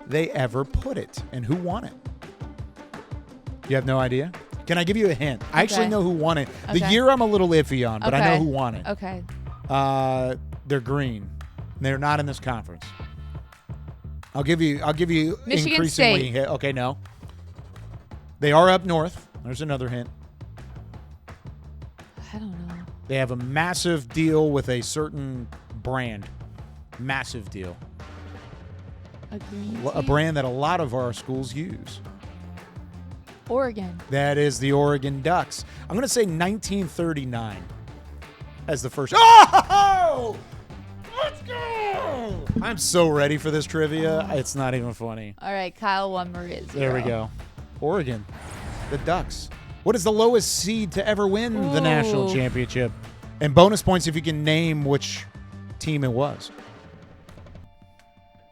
S1: they ever put it, and who won it? You have no idea? Can I give you a hint? I actually know who won it. The year I'm a little iffy on, but I know who won it.
S2: Okay.
S1: They're green. They're not in this conference. I'll give you
S2: Michigan
S1: increasingly
S2: State.
S1: Okay, no. They are up north. There's another hint.
S2: I don't know.
S1: They have a massive deal with a certain brand. Massive deal. A brand that a lot of our schools use.
S2: Oregon.
S1: That is the Oregon Ducks. I'm going to say 1939 as the first. Oh! Let's go! I'm so ready for this trivia. It's not even funny.
S2: All right, Kyle won, Maria 0.
S1: There we go. Oregon. The Ducks. What is the lowest seed to ever win the national championship? And bonus points if you can name which team it was.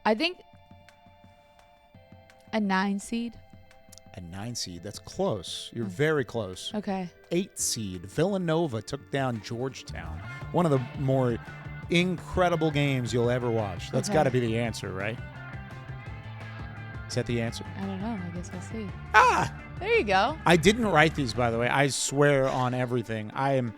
S2: I think a 9 seed.
S1: A 9 seed. That's close. You're very close.
S2: Okay.
S1: 8 seed. Villanova took down Georgetown. One of the more incredible games you'll ever watch. That's got to be the answer, right? Is that the answer?
S2: I don't know. I guess we'll see.
S1: Ah!
S2: There you go.
S1: I didn't write these, by the way. I swear on everything. I am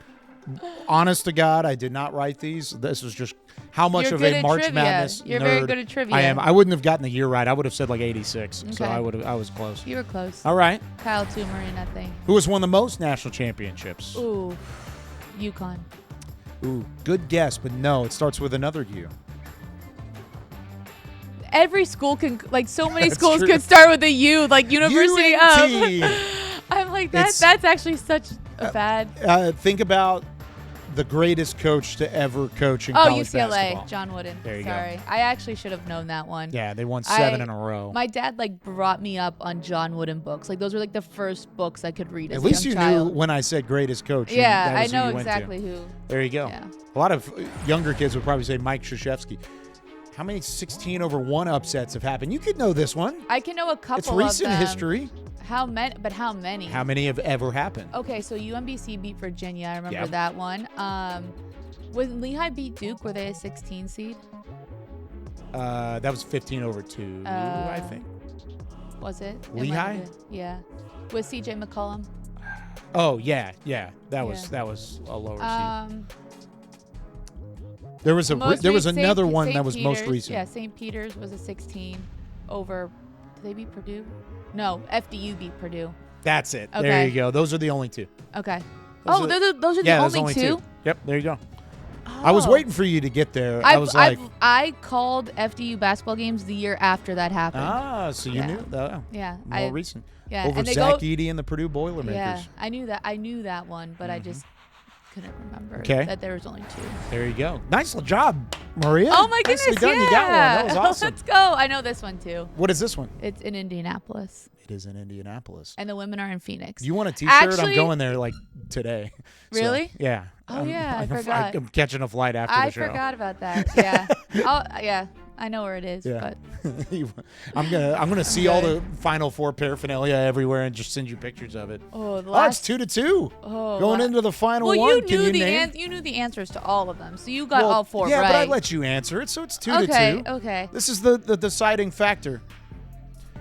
S1: honest to God, I did not write these. This is just how much of a March Madness
S2: You're
S1: nerd
S2: very good at trivia.
S1: I am. I wouldn't have gotten the year right. I would have said like 86.
S2: Okay.
S1: So I was close.
S2: You were close.
S1: All right.
S2: Kyle 2, Marie nothing.
S1: Who has won the most national championships?
S2: Ooh. UConn.
S1: Ooh, good guess, but no, it starts with another U.
S2: Every school can, like, so many
S1: That's
S2: schools
S1: true.
S2: could start with a U, like University
S1: UNT.
S2: of. I'm like,
S1: It's-
S2: that's actually such a bad.
S1: Think about the greatest coach to ever coach in
S2: Oh,
S1: college
S2: UCLA,
S1: basketball.
S2: John Wooden.
S1: There you go.
S2: Sorry. I actually should have known that one.
S1: Yeah, they won 7 in a row.
S2: My dad, like, brought me up on John Wooden books. Like, those were, like, the first books I could read as
S1: At
S2: a
S1: least
S2: young
S1: you
S2: child.
S1: knew when I said greatest coach.
S2: Yeah,
S1: that
S2: I
S1: was who
S2: know
S1: you went to.
S2: exactly who.
S1: There you go.
S2: Yeah.
S1: A lot of younger kids would probably say Mike Krzyzewski. How many 16-over-1 upsets have happened? You could know this one.
S2: I can know a couple
S1: It's recent
S2: of them.
S1: history.
S2: How many? But how many?
S1: How many have ever happened?
S2: Okay, so UMBC beat Virginia. I remember
S1: Yep.
S2: that one. When Lehigh beat Duke, were they a 16 seed?
S1: That was 15-over-2, I think.
S2: Was it? It might
S1: Lehigh?
S2: have been. Yeah. With CJ McCollum.
S1: Oh yeah. That
S2: Yeah.
S1: was a lower seed.
S2: The
S1: There was
S2: St.
S1: another one
S2: St.
S1: that was most
S2: Peter's,
S1: recent.
S2: Yeah, St. Peter's was a 16 over. Did they beat Purdue? No, FDU beat Purdue.
S1: That's it. There
S2: Okay.
S1: you go. Those are the only two.
S2: Okay.
S1: Those
S2: Oh,
S1: are-
S2: those are the
S1: Yeah, there's
S2: only two?
S1: Yep, there you go. I was
S2: Oh.
S1: waiting for you to get there. I was like,
S2: I called FDU basketball games the year after that happened.
S1: so you
S2: Yeah.
S1: knew that.
S2: Yeah,
S1: More recent.
S2: Yeah,
S1: Over
S2: and they
S1: Zach
S2: go-
S1: Edey and the Purdue Boilermakers.
S2: Yeah, I knew that one, but I just couldn't remember
S1: Okay.
S2: that there was only two.
S1: There you go. Nice job, Maria.
S2: Oh my goodness,
S1: Nicely done.
S2: yeah.
S1: You got one. That was awesome.
S2: Let's go. I know this one too.
S1: What is this one?
S2: It's in Indianapolis,
S1: It is in Indianapolis.
S2: and the women are in Phoenix.
S1: Do you want a T-shirt? I'm
S2: Actually-
S1: going there like today. So,
S2: Really?
S1: yeah.
S2: Oh, yeah, I forgot.
S1: I'm catching a flight after
S2: I
S1: the show.
S2: forgot about that. Yeah. Yeah. I know where it is,
S1: Yeah.
S2: but
S1: I'm gonna see all the Final Four paraphernalia everywhere and just send you pictures of it.
S2: the
S1: It's
S2: last
S1: 2-2.
S2: oh,
S1: Going
S2: wow.
S1: into the final
S2: well,
S1: one.
S2: you
S1: Can
S2: knew
S1: you
S2: the
S1: name?
S2: you knew the answers to all of them, so you got
S1: Well,
S2: all four
S1: yeah,
S2: right.
S1: but I let you answer it, so it's 2-2.
S2: Okay. Okay.
S1: This is the deciding factor.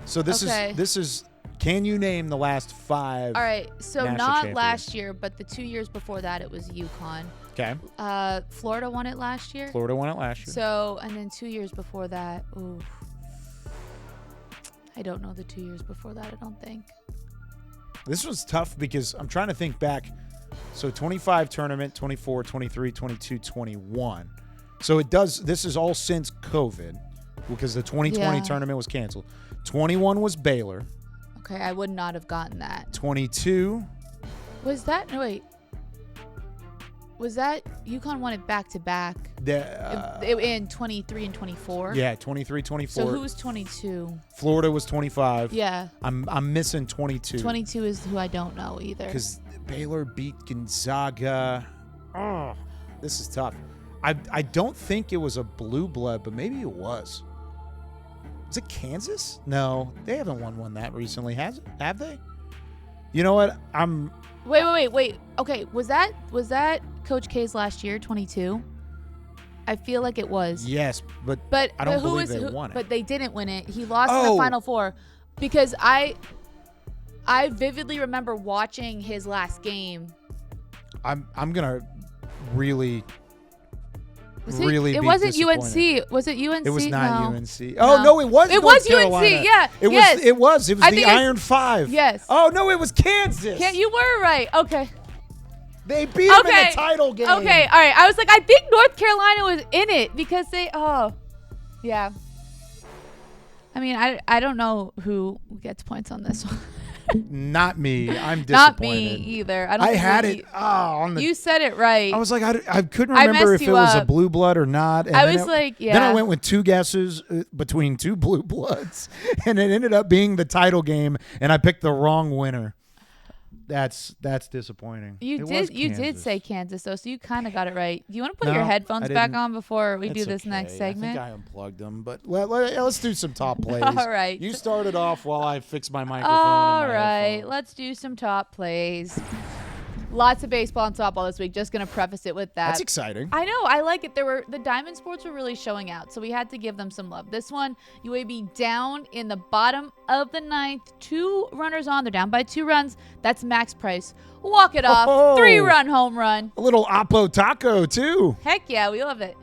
S1: So this
S2: Okay.
S1: is. Can you name the last 5?
S2: All right. So
S1: national
S2: not
S1: champions?
S2: last year, but the 2 years before that, it was UConn.
S1: Okay.
S2: Florida won it last year.
S1: Florida won it last year.
S2: So, and then 2 years before that, ooh. I don't know the 2 years before that, I don't think.
S1: This was tough because I'm trying to think back. So 25 tournament, 24, 23, 22, 21. So this is all since COVID because the 2020
S2: Yeah.
S1: tournament was canceled. 21 was Baylor.
S2: Okay, I would not have gotten that.
S1: 22.
S2: Was that, no wait. Was that, UConn won it back to back in 23 and 24?
S1: Yeah, 23, 24.
S2: So who was 22?
S1: Florida was 25.
S2: Yeah.
S1: I'm missing 22.
S2: 22 is who I don't know either.
S1: Because Baylor beat Gonzaga. Oh, this is tough. I don't think it was a blue blood, but maybe it was. Is it Kansas? No, they haven't won one that recently, have they? You know what?
S2: Wait. Okay, was that Coach K's last year, 22? I feel like it was.
S1: Yes, but I don't believe they won it.
S2: But they didn't win it. He lost in the Final Four because I vividly remember watching his last game.
S1: I'm gonna really
S2: It
S1: be
S2: wasn't
S1: disappointed.
S2: UNC. Was it UNC?
S1: It was not
S2: No.
S1: UNC. Oh no, it was.
S2: It
S1: North
S2: was
S1: Carolina.
S2: UNC. Yeah.
S1: It
S2: yes.
S1: was. It was. It was
S2: I
S1: the
S2: think it's-
S1: Iron Five.
S2: Yes.
S1: Oh no, it was Kansas.
S2: You were right. Okay.
S1: They beat them in the title game.
S2: Okay. All right. I was like, I think North Carolina was in it because they. Oh. Yeah. I mean, I don't know who gets points on this one.
S1: Not me. I'm disappointed.
S2: Not me either. I don't.
S1: I
S2: think
S1: had
S2: we-
S1: it. On the.
S2: You said it right.
S1: I was like, I couldn't
S2: I
S1: remember
S2: messed
S1: if
S2: you
S1: it was a
S2: up.
S1: blue blood or not. And
S2: I
S1: then
S2: was like,
S1: Then I
S2: yeah.
S1: went with 2 guesses between 2 blue bloods, and it ended up being the title game, and I picked the wrong winner. That's disappointing.
S2: You
S1: It was
S2: did
S1: Kansas.
S2: say Kansas though, so you kind of got it right. Do you want to put
S1: No,
S2: your
S1: I
S2: headphones back
S1: didn't.
S2: on before we
S1: It's
S2: do this next
S1: okay.
S2: segment?
S1: I think I unplugged them, but let's do some top plays.
S2: All right.
S1: You started off while I fix my microphone.
S2: All
S1: and my
S2: right,
S1: headphones.
S2: let's do some top plays. Lots of baseball and softball this week. Just gonna preface it with that.
S1: That's exciting.
S2: I know, I like it. The Diamond Sports were really showing out, so we had to give them some love. This one, UAB down in the bottom of the 9th, 2 runners on. They're down by 2 runs. That's Max Price. Walk it off.
S1: Oh.
S2: 3-run home run.
S1: A little Oppo Taco too.
S2: Heck yeah, we love it.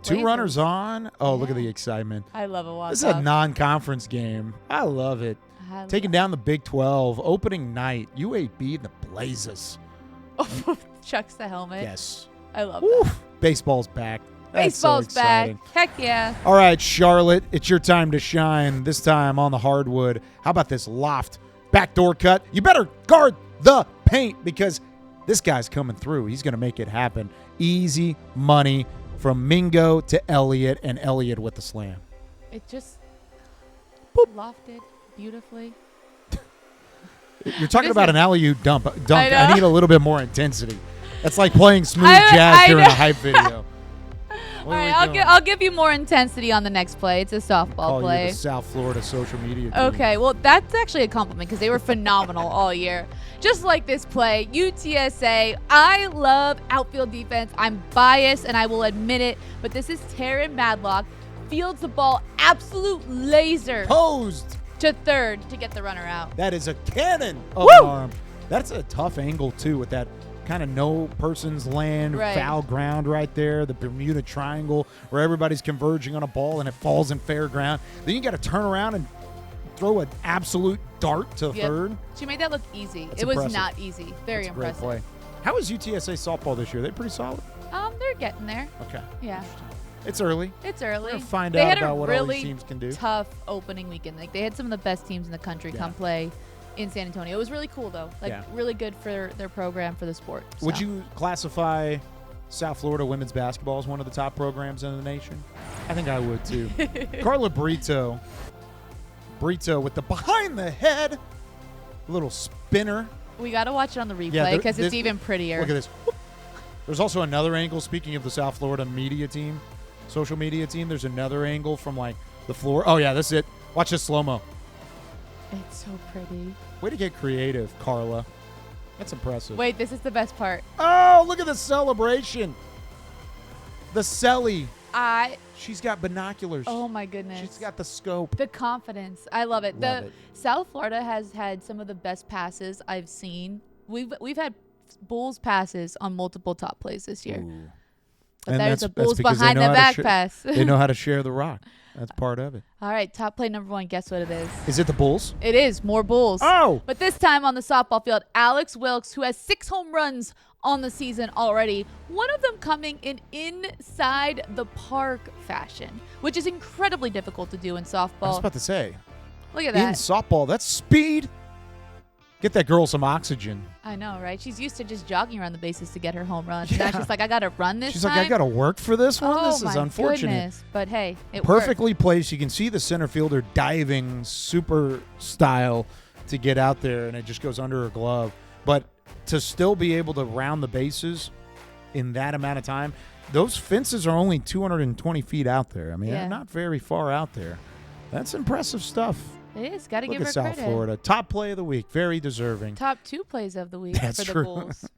S1: 2
S2: Blazers.
S1: runners on. Oh, look at
S2: Yeah.
S1: the excitement.
S2: I love a walk
S1: This is a non-conference game. I love it. Taking down the Big 12 opening night. UAB and the Blazers.
S2: Chucks the helmet.
S1: Yes.
S2: I love
S1: Woo.
S2: that.
S1: Baseball's back. That's so
S2: Baseball's back.
S1: exciting.
S2: Heck yeah.
S1: All right, Charlotte, it's your time to shine. This time on the hardwood. How about this loft backdoor cut? You better guard the paint because this guy's coming through. He's going to make it happen. Easy money from Mingo to Elliott, and Elliott with the slam.
S2: It just lofted beautifully.
S1: You're talking about an alley-oop dunk. I
S2: know.
S1: need a little bit more intensity. That's like playing smooth
S2: I
S1: jazz during a
S2: know.
S1: hype video.
S2: All right, I'll give you more intensity on the next play. It's a softball
S1: Call
S2: play.
S1: you the South Florida social media team.
S2: Okay, well, that's actually a compliment because they were phenomenal all year. Just like this play, UTSA, I love outfield defense. I'm biased, and I will admit it, but this is Taryn Madlock. Fields the ball absolute laser
S1: Posed.
S2: to third to get the runner out.
S1: That is a cannon of
S2: Woo!
S1: an arm. That's a tough angle, too, with that kind of no person's land,
S2: Right.
S1: foul ground right there, the Bermuda Triangle, where everybody's converging on a ball and it falls in fair ground. Then you got to turn around and throw an absolute dart to
S2: Yep.
S1: third.
S2: She made that look easy.
S1: That's
S2: it was
S1: impressive.
S2: not easy. Very
S1: That's a great
S2: impressive.
S1: play. How is UTSA softball this year? They pretty solid?
S2: They're getting there.
S1: Okay.
S2: Yeah.
S1: It's early.
S2: It's early.
S1: We're gonna find
S2: They
S1: out
S2: had
S1: about
S2: a
S1: what all
S2: really
S1: these teams can do.
S2: tough opening weekend. Like they had some of the best teams in the country
S1: Yeah.
S2: come play in San Antonio. It was really cool though. Like
S1: Yeah.
S2: really good for their program for the sport.
S1: Would
S2: So.
S1: you classify South Florida women's basketball as one of the top programs in the nation? I think I would too. Carla Brito with the behind the head little spinner.
S2: We got to watch it on the
S1: Yeah,
S2: replay because
S1: this-
S2: it's even prettier.
S1: Look at this. Whoop. There's also another angle. Speaking of the South Florida media team, social media team, there's another angle from like the floor. Oh yeah, that's it. Watch this slow mo.
S2: It's so pretty.
S1: Way to get creative, Carla. That's impressive.
S2: Wait, this is the best part.
S1: Oh, look at the celebration. The celly.
S2: I
S1: She's got binoculars.
S2: Oh my goodness.
S1: She's got the scope.
S2: The confidence. I love it.
S1: Love it.
S2: South Florida has had some of the best passes I've seen. We've had Bulls passes on multiple top plays this year.
S1: Ooh.
S2: But
S1: And
S2: there's a
S1: that's
S2: Bulls
S1: because they
S2: behind
S1: know
S2: the
S1: how
S2: back
S1: to
S2: pass.
S1: They know how to share the rock. That's part of it.
S2: All right, top play number 1. Guess what it is?
S1: Is it the Bulls?
S2: It is more Bulls.
S1: Oh!
S2: But this time on the softball field, Alex Wilkes, who has 6 home runs on the season already, one of them coming in inside the park fashion, which is incredibly difficult to do in softball.
S1: I was about to say.
S2: Look at
S1: In
S2: that.
S1: softball, that's speed. Get that girl some oxygen.
S2: I know, right? She's used to just jogging around the bases to get her home runs.
S1: Yeah.
S2: Now she's like, I got to run this
S1: She's
S2: time.
S1: like, I got to work for this one.
S2: Oh,
S1: This is
S2: my
S1: unfortunate.
S2: goodness. But hey, it
S1: Perfectly placed. You can see the center fielder diving super style to get out there, and it just goes under her glove. But to still be able to round the bases in that amount of time, those fences are only 220 feet out there. I mean,
S2: Yeah.
S1: they're not very far out there. That's impressive stuff.
S2: It is. Got to
S1: Look
S2: give
S1: at
S2: her
S1: South
S2: credit.
S1: Florida. Top play of the week. Very deserving.
S2: Top 2 plays of the week
S1: That's
S2: for the
S1: true.
S2: Bulls.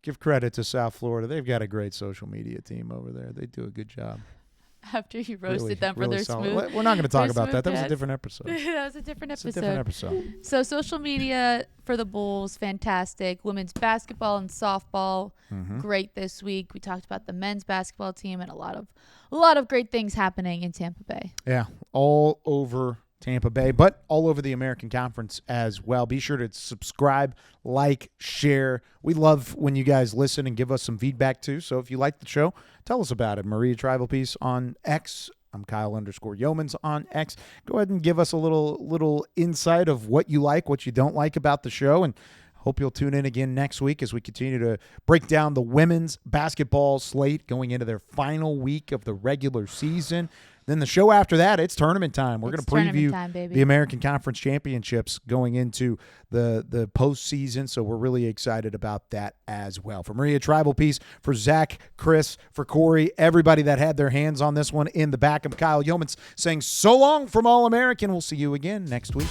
S1: Give credit to South Florida. They've got a great social media team over there. They do a good job.
S2: After you roasted
S1: Really,
S2: them for
S1: really
S2: their
S1: solid.
S2: smooth.
S1: We're not going to talk
S2: their
S1: about that.
S2: smooth
S1: That was a
S2: jazz.
S1: different episode.
S2: That was a different
S1: It's
S2: episode.
S1: a different episode.
S2: So social media for the Bulls, fantastic. Women's basketball and softball, great this week. We talked about the men's basketball team and a lot of great things happening in Tampa Bay.
S1: Yeah, all over Tampa Bay, but all over the American Conference as well. Be sure to subscribe, like, share. We love when you guys listen and give us some feedback too. So if you like the show, tell us about it. Maria Trivelpiece on X. I'm Kyle_Youmans on X. Go ahead and give us a little insight of what you like, what you don't like about the show, and hope you'll tune in again next week as we continue to break down the women's basketball slate going into their final week of the regular season. Then the show after that, it's tournament time. We're going to preview
S2: time, baby.
S1: the American Conference Championships going into the postseason, so we're really excited about that as well. For Maria Trivelpiece, for Zach, Chris, for Corey, everybody that had their hands on this one in the back of Kyle Youmans saying so long from All-American. We'll see you again next week.